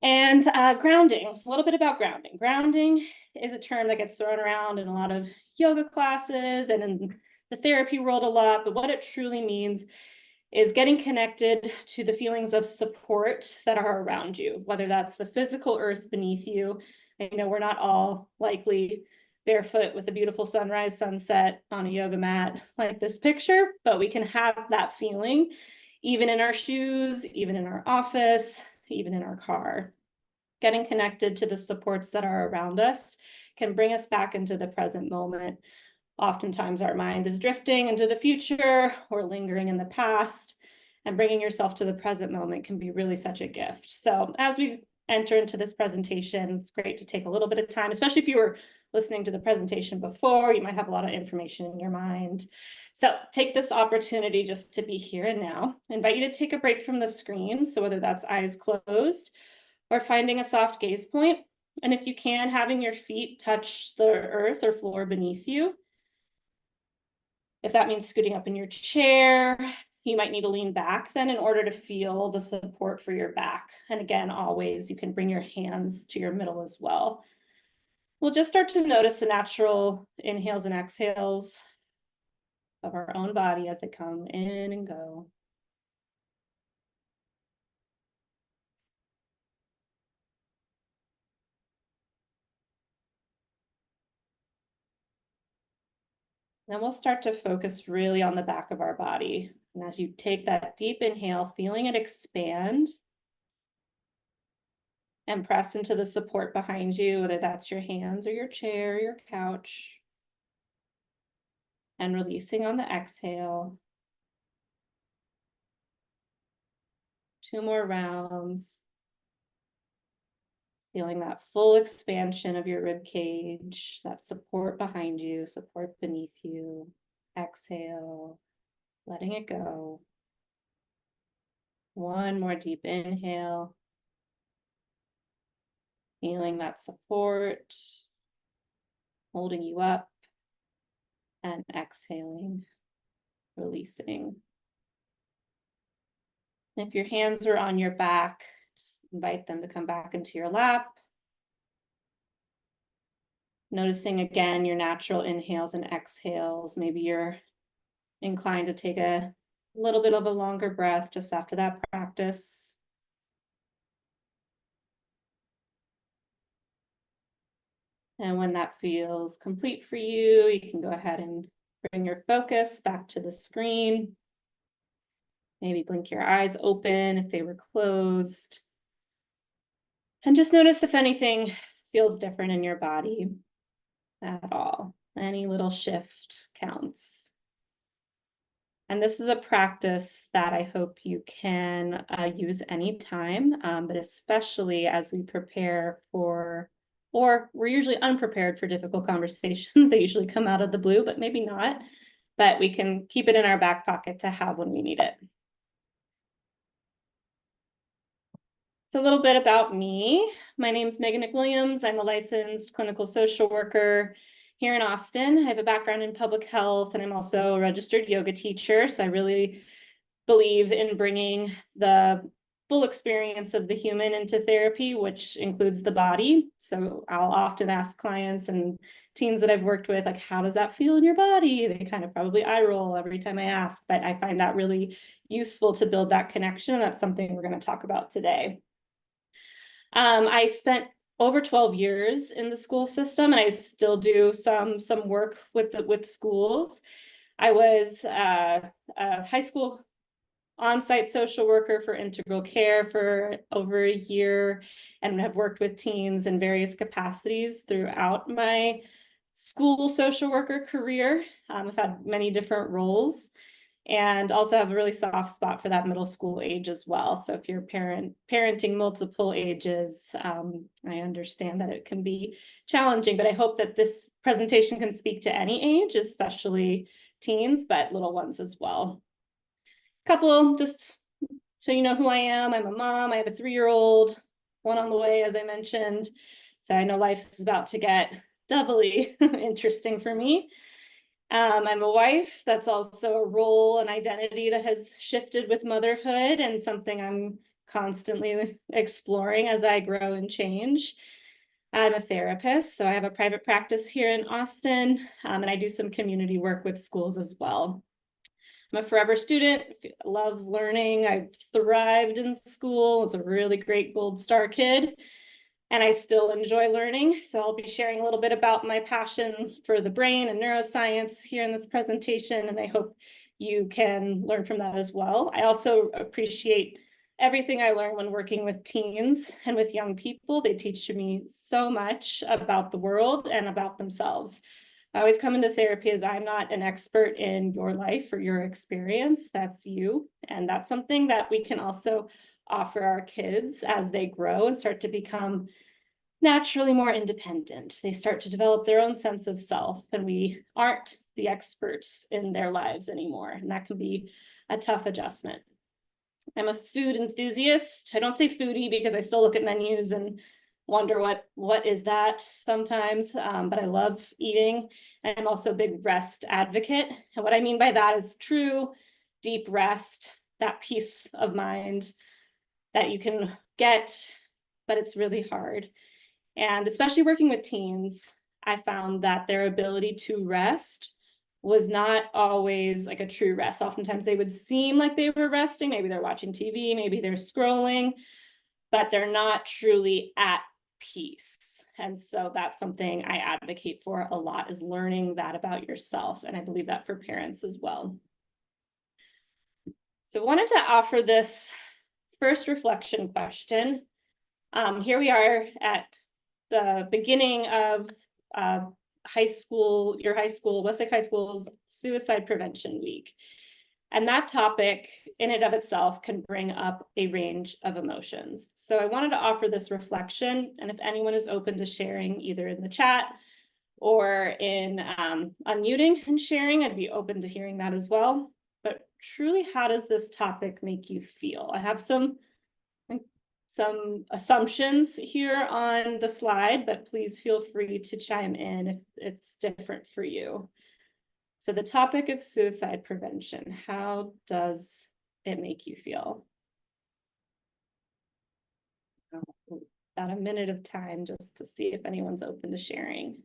And grounding, a little bit about grounding. Grounding is a term that gets thrown around in a lot of yoga classes and in the therapy world a lot, but what it truly means is getting connected to the feelings of support that are around you, whether that's the physical earth beneath you. And, you know, we're not all likely barefoot with a beautiful sunrise, sunset on a yoga mat like this picture, but we can have that feeling even in our shoes, even in our office, even in our car. Getting connected to the supports that are around us can bring us back into the present moment. Oftentimes our mind is drifting into the future or lingering in the past, and bringing yourself to the present moment can be really such a gift. So as we enter into this presentation, it's great to take a little bit of time, especially if you were listening to the presentation before, you might have a lot of information in your mind. So take this opportunity just to be here and now. I invite you to take a break from the screen. So whether that's eyes closed or finding a soft gaze point, and if you can, having your feet touch the earth or floor beneath you. If that means scooting up in your chair, you might need to lean back then in order to feel the support for your back. And again, always you can bring your hands to your middle as well. We'll just start to notice the natural inhales and exhales of our own body as they come in and go. Then we'll start to focus really on the back of our body. And as you take that deep inhale, feeling it expand and press into the support behind you, whether that's your hands or your chair, or your couch. And releasing on the exhale. 2 more rounds. Feeling that full expansion of your rib cage, that support behind you, support beneath you. Exhale, letting it go. 1 more deep inhale. Feeling that support, holding you up. And exhaling, releasing. If your hands are on your back, just invite them to come back into your lap. Noticing again your natural inhales and exhales. Maybe you're inclined to take a little bit of a longer breath just after that practice. And when that feels complete for you, you can go ahead and bring your focus back to the screen. Maybe blink your eyes open if they were closed. And just notice if anything feels different in your body at all. Any little shift counts. And this is a practice that I hope you can use anytime, but especially as we prepare for, or we're usually unprepared for difficult conversations. They usually come out of the blue, but maybe not. But we can keep it in our back pocket to have when we need it. So a little bit about me. My name is Megan McWilliams. I'm a licensed clinical social worker here in Austin. I have a background in public health, and I'm also a registered yoga teacher. So I really believe in bringing the full experience of the human into therapy, which includes the body. So I'll often ask clients and teens that I've worked with, like, how does that feel in your body? They kind of probably eye roll every time I ask, but I find that really useful to build that connection. And that's something we're going to talk about today. I spent over 12 years in the school system, and I still do some work with schools. I was a high school on-site social worker for integral care for over a year, and have worked with teens in various capacities throughout my school social worker career. I've had many different roles, and also have a really soft spot for that middle school age as well. So if you're parenting multiple ages, I understand that it can be challenging, but I hope that this presentation can speak to any age, especially teens, but little ones as well. Couple, just so you know who I am. I'm a mom. I have a 3-year-old, one on the way, as I mentioned. So I know life is about to get doubly interesting for me. I'm a wife. That's also a role and identity that has shifted with motherhood, and something I'm constantly exploring as I grow and change. I'm a therapist, so I have a private practice here in Austin, and I do some community work with schools as well. I'm a forever student, love learning. I thrived in school, was a really great Gold Star kid, and I still enjoy learning. So I'll be sharing a little bit about my passion for the brain and neuroscience here in this presentation, and I hope you can learn from that as well. I also appreciate everything I learn when working with teens and with young people. They teach me so much about the world and about themselves. I always come into therapy as I'm not an expert in your life or your experience. That's you. And that's something that we can also offer our kids as they grow and start to become naturally more independent. They start to develop their own sense of self, and we aren't the experts in their lives anymore. And that can be a tough adjustment. I'm a food enthusiast. I don't say foodie because I still look at menus and wonder what is that sometimes, but I love eating. And I'm also a big rest advocate. And what I mean by that is true deep rest, that peace of mind that you can get, but it's really hard. And especially working with teens, I found that their ability to rest was not always like a true rest. Oftentimes they would seem like they were resting. Maybe they're watching TV, maybe they're scrolling, but they're not truly at peace. And so that's something I advocate for a lot, is learning that about yourself. And I believe that for parents as well. So I wanted to offer this first reflection question. Here we are at the beginning of high school, Westlake High School's Suicide Prevention Week. And that topic in and of itself can bring up a range of emotions. So I wanted to offer this reflection, and if anyone is open to sharing either in the chat or in unmuting and sharing, I'd be open to hearing that as well. But truly, how does this topic make you feel? I have some assumptions here on the slide, but please feel free to chime in if it's different for you. So the topic of suicide prevention, how does it make you feel? About a minute of time just to see if anyone's open to sharing.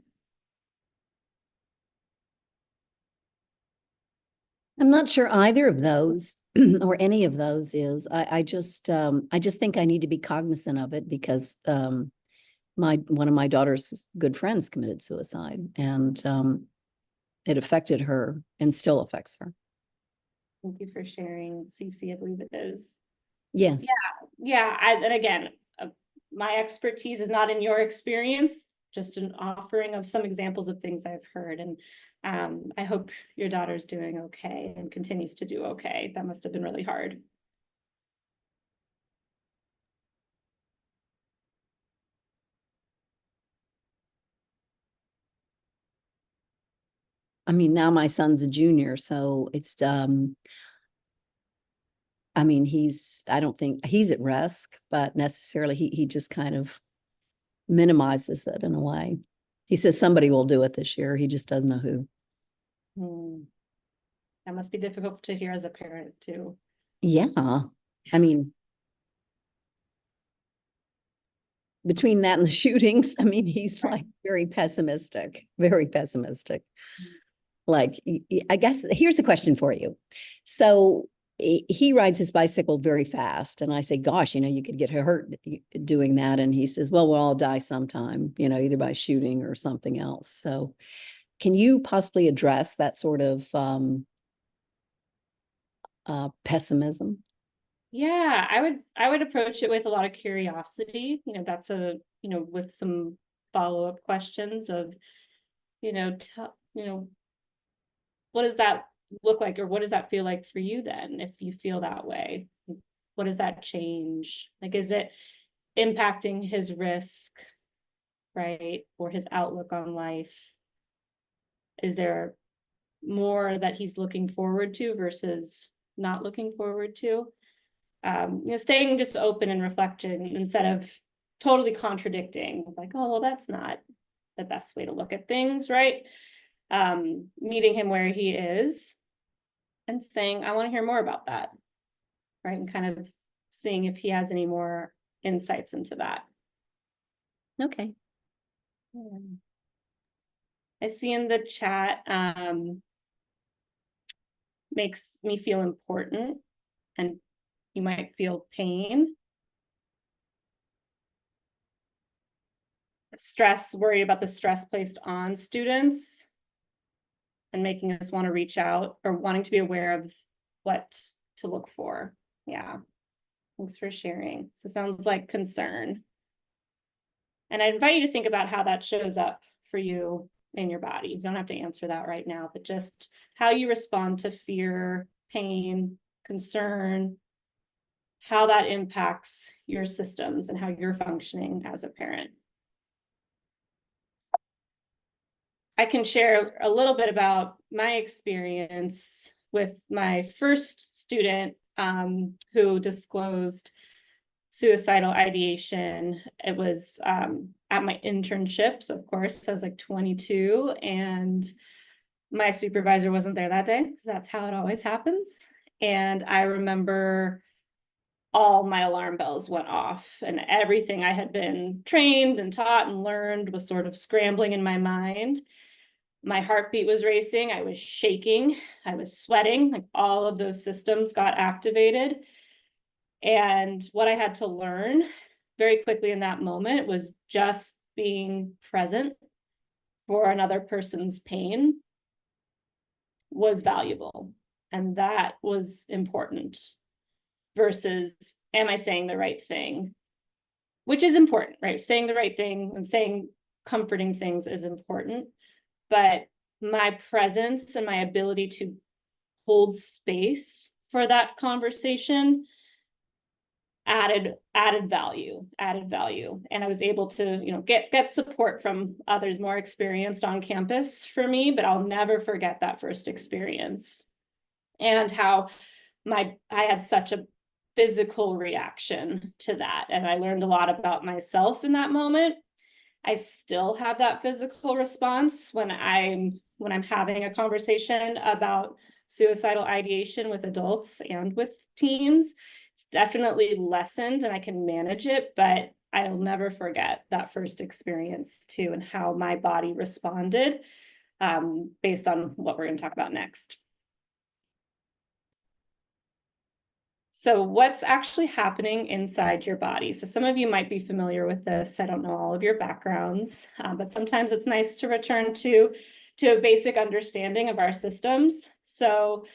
I'm not sure either of those or any of those is. I just think I need to be cognizant of it because one of my daughter's good friends committed suicide, and it affected her and still affects her. Thank you for sharing, Cece. I believe it is. Yes. Yeah. And again, my expertise is not in your experience, just an offering of some examples of things I've heard. And I hope your daughter's doing okay and continues to do okay. That must have been really hard. I mean, now my son's a junior, so it's I mean, I don't think he's at risk, but necessarily he just kind of minimizes it in a way. He says somebody will do it this year. He just doesn't know who. That must be difficult to hear as a parent too. Yeah. I mean, between that and the shootings, I mean, he's like very pessimistic, very pessimistic. Like, I guess here's a question for you. So he rides his bicycle very fast. And I say, gosh, you could get hurt doing that. And he says, well, we'll all die sometime, either by shooting or something else. So can you possibly address that sort of pessimism? Yeah, I would approach it with a lot of curiosity. That's with some follow-up questions of, what does that look like, or what does that feel like for you then, if you feel that way? What does that change? Like, is it impacting his risk, right? Or his outlook on life? Is there more that he's looking forward to versus not looking forward to? Staying just open and reflecting instead of totally contradicting, like, oh, well, that's not the best way to look at things, right? Meeting him where he is and saying, I want to hear more about that, right? And kind of seeing if he has any more insights into that. Okay. I see in the chat, makes me feel important, and you might feel pain. Stress, worried about the stress placed on students and making us want to reach out or wanting to be aware of what to look for. Yeah. Thanks for sharing. So it sounds like concern. And I invite you to think about how that shows up for you in your body. You don't have to answer that right now, but just how you respond to fear, pain, concern, how that impacts your systems and how you're functioning as a parent. I can share a little bit about my experience with my first student who disclosed suicidal ideation. It was at my internship. So of course I was like 22 and my supervisor wasn't there that day because that's how it always happens. And I remember all my alarm bells went off and everything I had been trained and taught and learned was sort of scrambling in my mind. My heartbeat was racing. I was shaking. I was sweating. Like all of those systems got activated. And what I had to learn very quickly in that moment was just being present for another person's pain was valuable. And that was important versus, am I saying the right thing? Which is important, right? Saying the right thing and saying comforting things is important. But my presence and my ability to hold space for that conversation added value. And I was able to, get support from others more experienced on campus for me, but I'll never forget that first experience and how I had such a physical reaction to that. And I learned a lot about myself in that moment. I still have that physical response when I'm having a conversation about suicidal ideation with adults and with teens. It's definitely lessened and I can manage it, but I'll never forget that first experience too and how my body responded based on what we're going to talk about next. So what's actually happening inside your body? So some of you might be familiar with this. I don't know all of your backgrounds, but sometimes it's nice to return to a basic understanding of our systems. So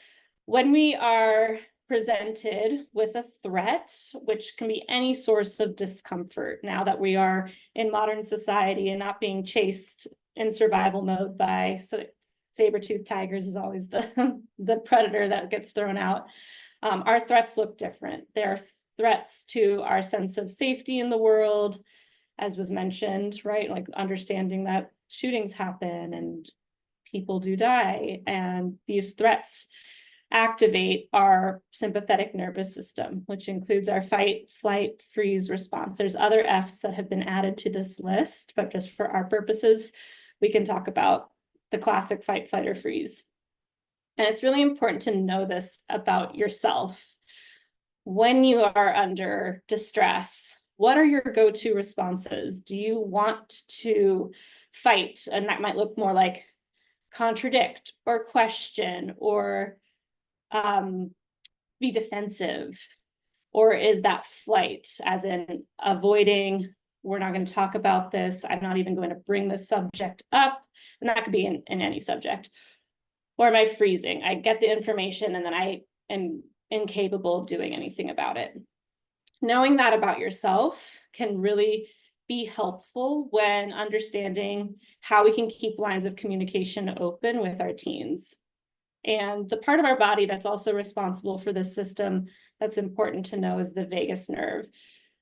when we are presented with a threat, which can be any source of discomfort, now that we are in modern society and not being chased in survival mode by saber-toothed tigers is always the predator that gets thrown out. Our threats look different. There are threats to our sense of safety in the world, as was mentioned, right? Like understanding that shootings happen and people do die. And these threats activate our sympathetic nervous system, which includes our fight, flight, freeze response. There's other Fs that have been added to this list, but just for our purposes, we can talk about the classic fight, flight, or freeze. And it's really important to know this about yourself. When you are under distress, what are your go-to responses? Do you want to fight? And that might look more like contradict or question or be defensive, or is that flight, as in avoiding, we're not going to talk about this, I'm not even going to bring this subject up, and that could be in any subject. Or am I freezing? I get the information and then I am incapable of doing anything about it. Knowing that about yourself can really be helpful when understanding how we can keep lines of communication open with our teens. And the part of our body that's also responsible for this system that's important to know is the vagus nerve,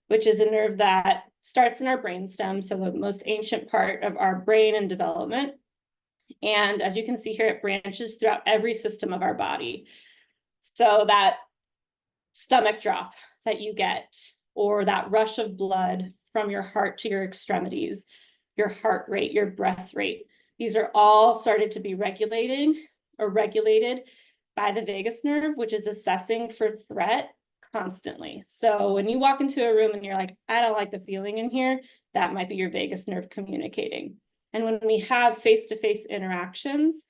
which is a nerve that starts in our brainstem, so the most ancient part of our brain and development. And as you can see here, it branches throughout every system of our body. So that stomach drop that you get, or that rush of blood from your heart to your extremities, your heart rate, your breath rate, these are all started to be regulated by the vagus nerve, which is assessing for threat constantly. So when you walk into a room and you're like, I don't like the feeling in here, that might be your vagus nerve communicating. And when we have face-to-face interactions,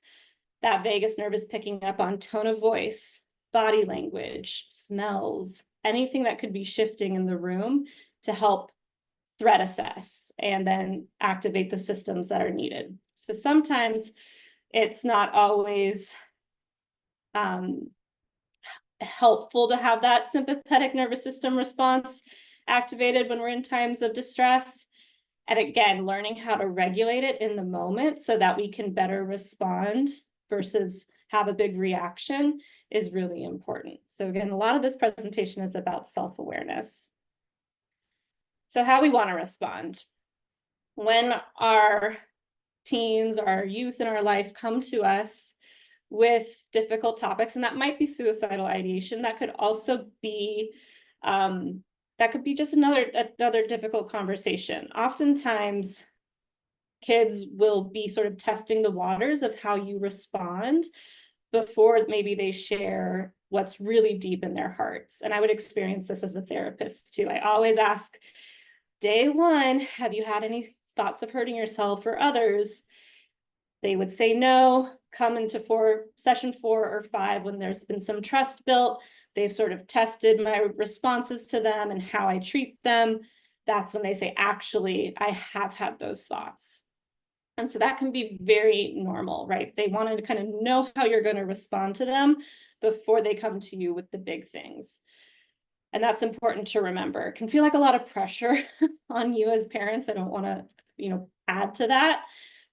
that vagus nerve is picking up on tone of voice, body language, smells, anything that could be shifting in the room to help threat assess and then activate the systems that are needed. So sometimes it's not always helpful to have that sympathetic nervous system response activated when we're in times of distress. And again, learning how to regulate it in the moment so that we can better respond versus have a big reaction is really important. So again, a lot of this presentation is about self-awareness. So how we want to respond. When our teens, our youth in our life come to us with difficult topics, and that might be suicidal ideation, that could also be just another difficult conversation. Oftentimes, kids will be sort of testing the waters of how you respond before maybe they share what's really deep in their hearts. And I would experience this as a therapist too. I always ask, day one, have you had any thoughts of hurting yourself or others? They would say no. Come into session 4 or 5 when there's been some trust built. They've sort of tested my responses to them and how I treat them. That's when they say, actually, I have had those thoughts. And so that can be very normal, right? They want to kind of know how you're going to respond to them before they come to you with the big things. And that's important to remember. It can feel like a lot of pressure on you as parents. I don't want to, add to that,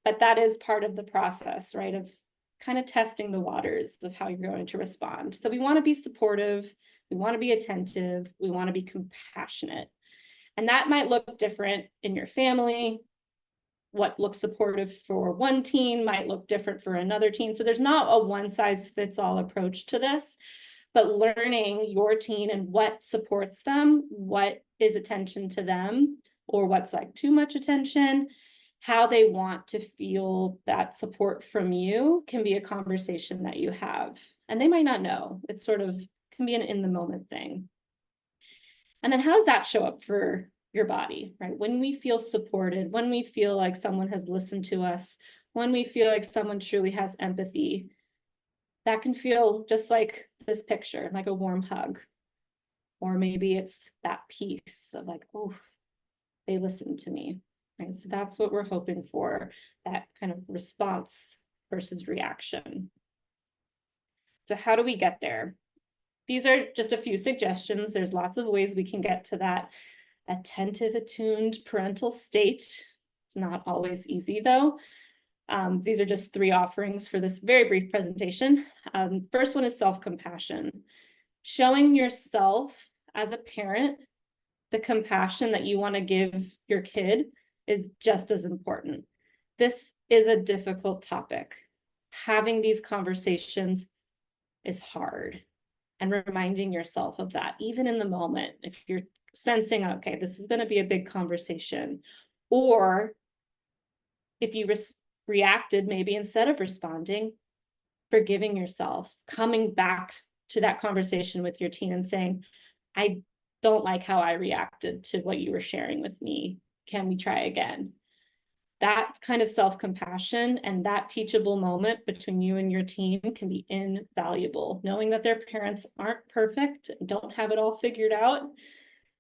but that is part of the process, right? Of kind of testing the waters of how you're going to respond. So we want to be supportive. We want to be attentive. We want to be compassionate. And that might look different in your family. What looks supportive for one teen might look different for another teen. So there's not a one-size-fits-all approach to this, but learning your teen and what supports them, what is attention to them, or what's like too much attention, how they want to feel that support from you can be a conversation that you have. And they might not know. It sort of can be an in-the-moment thing. And then how does that show up for your body, right? When we feel supported, when we feel like someone has listened to us, when we feel like someone truly has empathy, that can feel just like this picture, like a warm hug. Or maybe it's that piece of like, oh, they listened to me, right? So that's what we're hoping for, that kind of response versus reaction. So how do we get there? These are just a few suggestions. There's lots of ways we can get to that attentive, attuned parental state. It's not always easy though. These are just 3 offerings for this very brief presentation. First one is self-compassion. Showing yourself as a parent the compassion that you want to give your kid is just as important. This is a difficult topic. Having these conversations is hard. And reminding yourself of that, even in the moment, if you're sensing, okay, this is going to be a big conversation, or if you reacted, maybe instead of responding, forgiving yourself, coming back to that conversation with your teen and saying, I don't like how I reacted to what you were sharing with me. Can we try again? That kind of self-compassion and that teachable moment between you and your teen can be invaluable. Knowing that their parents aren't perfect, don't have it all figured out,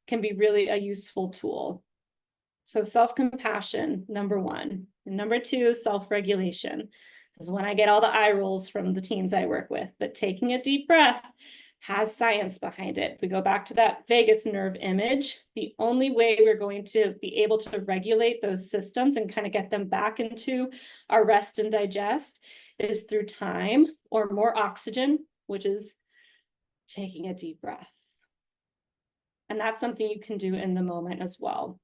can be really a useful tool. So self-compassion, number one. And number two is self-regulation. This is when I get all the eye rolls from the teens I work with, but taking a deep breath has science behind it. If we go back to that vagus nerve image, the only way we're going to be able to regulate those systems and kind of get them back into our rest and digest is through time or more oxygen, which is taking a deep breath. And that's something you can do in the moment as well.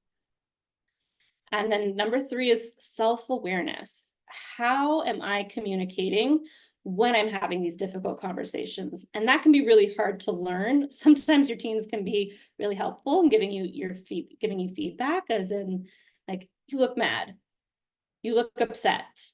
And then number three is self-awareness. How am I communicating when I'm having these difficult conversations? And that can be really hard to learn. Sometimes your teens can be really helpful in giving you feedback, as in, like, you look mad, you look upset,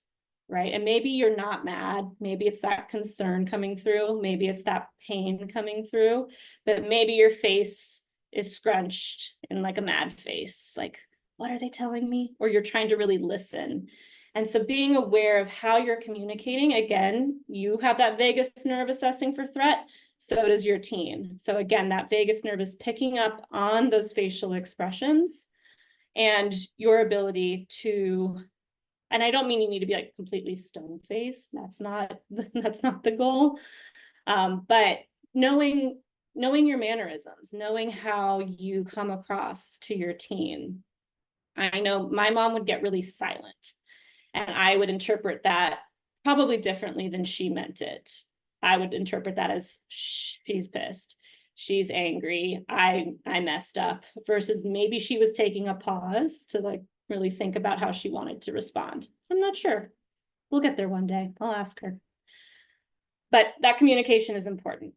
right? And maybe you're not mad. Maybe it's that concern coming through. Maybe it's that pain coming through, but maybe your face is scrunched in like a mad face, like, what are they telling me? Or you're trying to really listen. And so being aware of how you're communicating, again, you have that vagus nerve assessing for threat, so does your teen. So again, that vagus nerve is picking up on those facial expressions and your ability to, and I don't mean you need to be like completely stone-faced. That's not the goal. But knowing your mannerisms, knowing how you come across to your teen. I know my mom would get really silent, and I would interpret that probably differently than she meant it. I would interpret that as she's pissed, she's angry, I messed up, versus maybe she was taking a pause to like really think about how she wanted to respond. I'm not sure. We'll get there one day. I'll ask her. But that communication is important,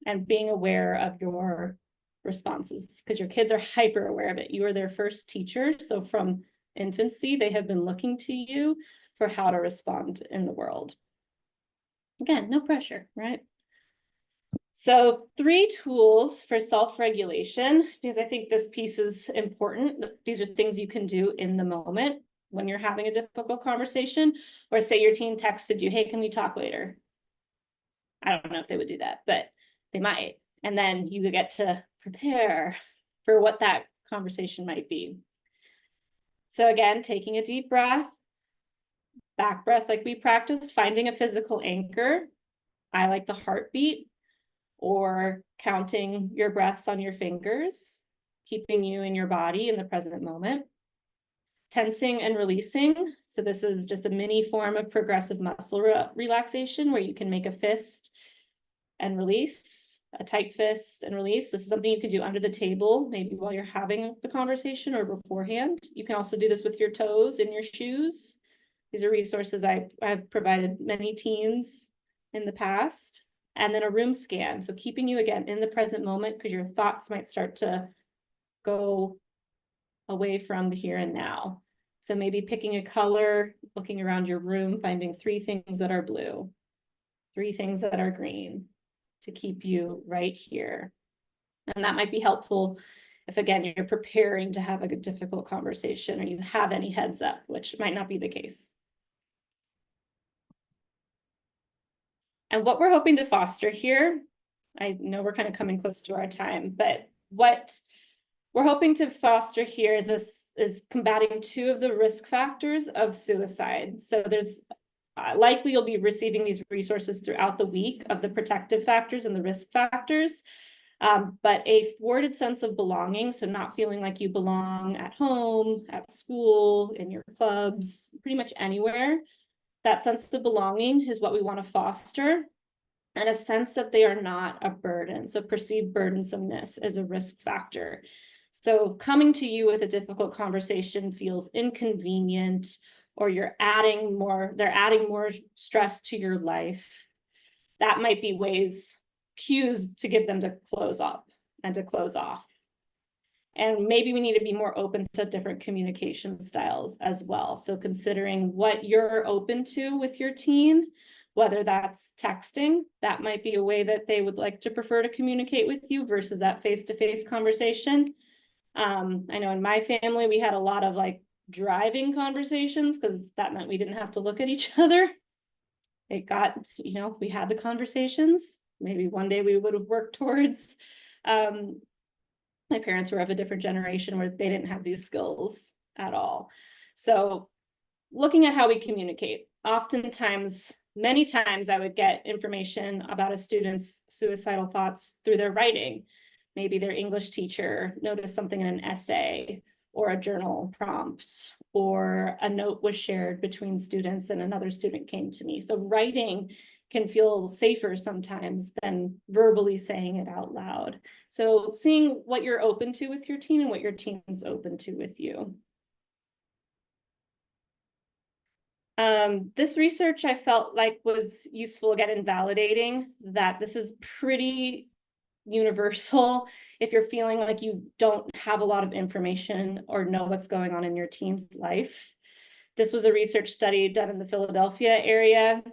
and being aware of your responses, because your kids are hyper aware of it. You are their first teacher. So from infancy, they have been looking to you for how to respond in the world. Again, no pressure, right? So 3 tools for self-regulation, because I think this piece is important. These are things you can do in the moment when you're having a difficult conversation, or say your teen texted you, hey, can we talk later? I don't know if they would do that, but they might. And then you get to prepare for what that conversation might be. So again, taking a deep breath, back breath like we practiced, finding a physical anchor. I like the heartbeat, or counting your breaths on your fingers, keeping you in your body in the present moment. Tensing and releasing. So this is just a mini form of progressive muscle relaxation, where you can make a fist and release, a tight fist and release. This is something you can do under the table, maybe while you're having the conversation or beforehand. You can also do this with your toes in your shoes. These are resources I've provided many teens in the past. And then a room scan. So keeping you again in the present moment, because your thoughts might start to go away from the here and now. So maybe picking a color, looking around your room, finding 3 things that are blue, 3 things that are green, to keep you right here. And that might be helpful if, again, you're preparing to have a difficult conversation, or you have any heads up, which might not be the case. And what we're hoping to foster here, I know we're kind of coming close to our time, but what we're hoping to foster here is combating 2 of the risk factors of suicide. So there's likely you'll be receiving these resources throughout the week of the protective factors and the risk factors, but a thwarted sense of belonging, so not feeling like you belong at home, at school, in your clubs, pretty much anywhere. That sense of belonging is what we want to foster, and a sense that they are not a burden. So perceived burdensomeness is a risk factor. So coming to you with a difficult conversation feels inconvenient, or they're adding more stress to your life. that might be cues to give them to close up and to close off. And maybe we need to be more open to different communication styles as well. So considering what you're open to with your teen, whether that's texting, that might be a way that they would like to prefer to communicate with you versus that face-to-face conversation. I know in my family, we had a lot of like driving conversations because that meant we didn't have to look at each other. It got, we had the conversations. Maybe one day we would have worked towards. My parents were of a different generation where they didn't have these skills at all. So looking at how we communicate, oftentimes, many times I would get information about a student's suicidal thoughts through their writing. Maybe their English teacher noticed something in an essay or a journal prompt, or a note was shared between students and another student came to me. So writing can feel safer sometimes than verbally saying it out loud. So seeing what you're open to with your teen and what your teen's open to with you. This research I felt like was useful, again, in validating that this is pretty universal if you're feeling like you don't have a lot of information or know what's going on in your teen's life. This was a research study done in the Philadelphia area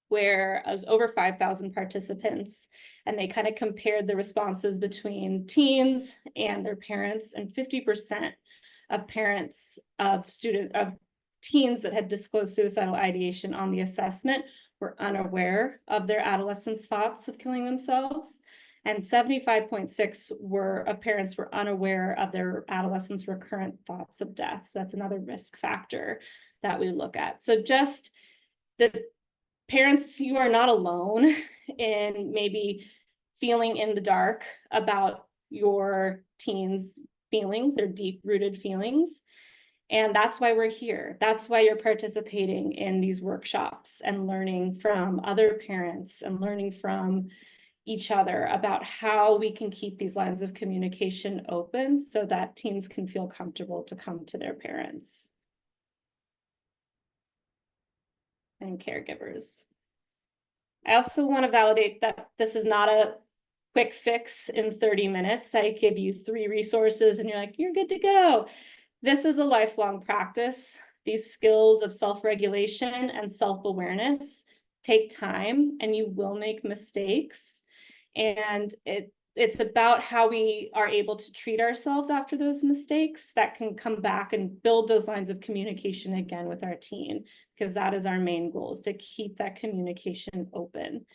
where it was over 5,000 participants, and they kind of compared the responses between teens and their parents, and 50% of parents of teens that had disclosed suicidal ideation on the assessment were unaware of their adolescents' thoughts of killing themselves, and 75.6% of parents were unaware of their adolescents' recurrent thoughts of death. So that's another risk factor that we look at. So just the parents, you are not alone in maybe feeling in the dark about your teens' feelings, their deep-rooted feelings. And that's why we're here. That's why you're participating in these workshops and learning from other parents and learning from each other about how we can keep these lines of communication open so that teens can feel comfortable to come to their parents and caregivers. I also want to validate that this is not a quick fix in 30 minutes. I give you 3 resources and you're like, you're good to go. This is a lifelong practice. These skills of self-regulation and self-awareness take time, and you will make mistakes. And it's about how we are able to treat ourselves after those mistakes that can come back and build those lines of communication again with our teen, because that is our main goal, is to keep that communication open.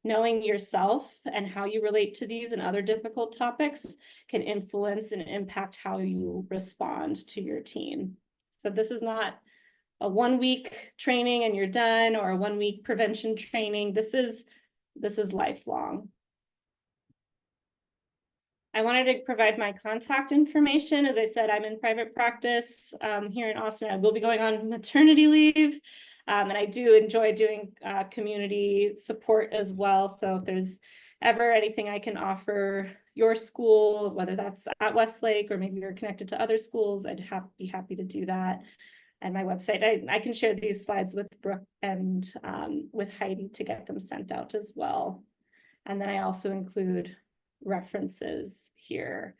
Knowing yourself and how you relate to these and other difficult topics can influence and impact how you respond to your teen. So this is not a 1-week training and you're done, or a 1-week prevention training. This is lifelong. I wanted to provide my contact information. As I said, I'm in private practice here in Austin. I will be going on maternity leave. And I do enjoy doing community support as well. So if there's ever anything I can offer your school, whether that's at Westlake or maybe you're connected to other schools, I'd be happy to do that. And my website, I can share these slides with Brooke and with Heidi to get them sent out as well. And then I also include references here.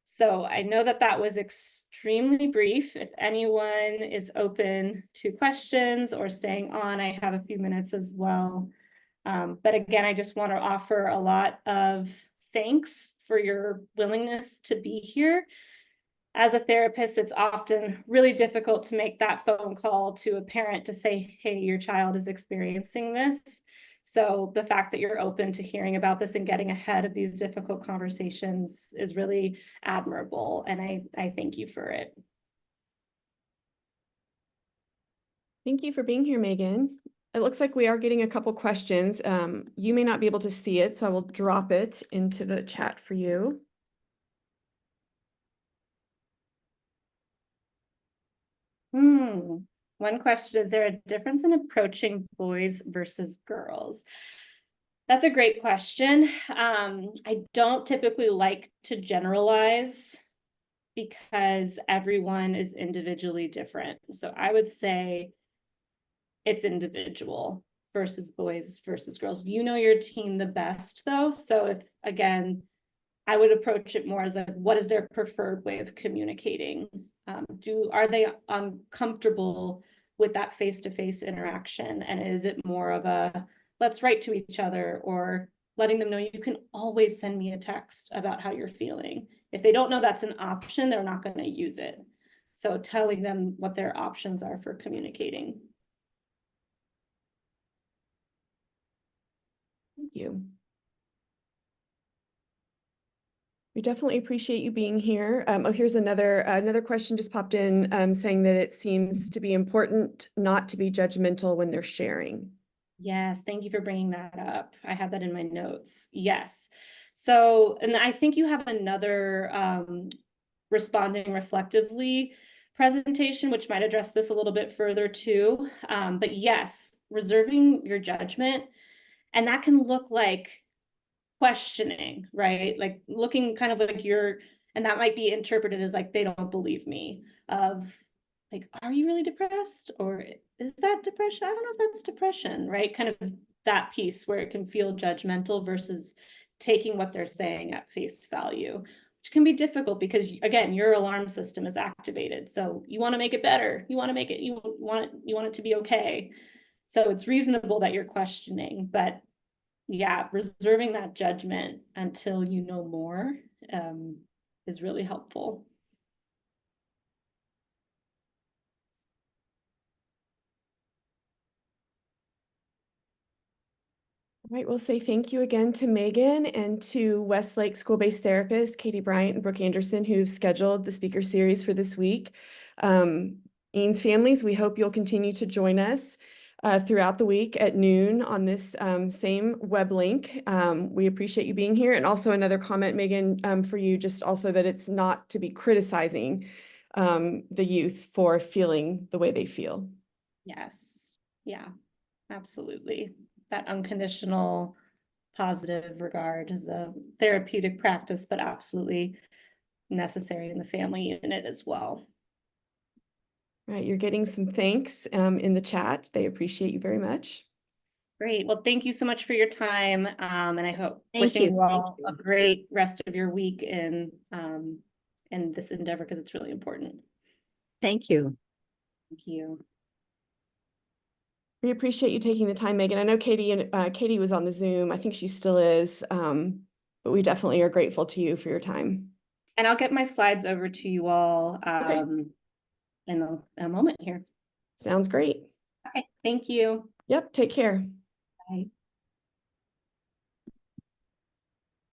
So I know that that was extremely brief. If anyone is open to questions or staying on, I have a few minutes as well. But again, I just want to offer a lot of thanks for your willingness to be here. As a therapist, it's often really difficult to make that phone call to a parent to say, hey, your child is experiencing this. So the fact that you're open to hearing about this and getting ahead of these difficult conversations is really admirable. And I thank you for it. Thank you for being here, Megan. It looks like we are getting a couple questions. You may not be able to see it, so I will drop it into the chat for you. One question, is there a difference in approaching boys versus girls? That's a great question. I don't typically like to generalize because everyone is individually different. So I would say it's individual. versus boys versus girls. You know your teen the best though. So if, again, I would approach it more as like, what is their preferred way of communicating? Are they uncomfortable with that face-to-face interaction? And is it more of a, let's write to each other, or letting them know you can always send me a text about how you're feeling? If they don't know that's an option, they're not going to use it. So telling them what their options are for communicating. Thank you. We definitely appreciate you being here. Oh, here's another question just popped in, saying that it seems to be important not to be judgmental when they're sharing. Yes, thank you for bringing that up. I have that in my notes. Yes. So, and I think you have another responding reflectively presentation, which might address this a little bit further too. But yes, reserving your judgment, and that can look like questioning, right? Like looking kind of like and that might be interpreted as like, they don't believe me, of like, are you really depressed? Or is that depression? I don't know if that's depression, right? Kind of that piece where it can feel judgmental versus taking what they're saying at face value, which can be difficult because, again, your alarm system is activated. So you want to make it better. You want to make it, you want it to be okay. So it's reasonable that you're questioning, but yeah, reserving that judgment until you know more is really helpful. All right, we'll say thank you again to Megan and to Westlake school-based therapists, Katie Bryant and Brooke Anderson, who've scheduled the speaker series for this week. Eanes families, we hope you'll continue to join us throughout the week at noon on this same web link. We appreciate you being here. And also another comment, Megan, for you, just also that it's not to be criticizing the youth for feeling the way they feel. Yes, yeah, absolutely. That unconditional positive regard is a therapeutic practice, but absolutely necessary in the family unit as well. Right, you're getting some thanks in the chat. They appreciate you very much. Great. Well, thank you so much for your time. And I hope Thank wishing you. you all Thank a great rest of your week in this endeavor, because it's really important. Thank you. Thank you. We appreciate you taking the time, Megan. I know Katie was on the Zoom. I think she still is, but we definitely are grateful to you for your time. And I'll get my slides over to you all in a moment here. Sounds great. Okay, thank you. Yep, take care. Bye.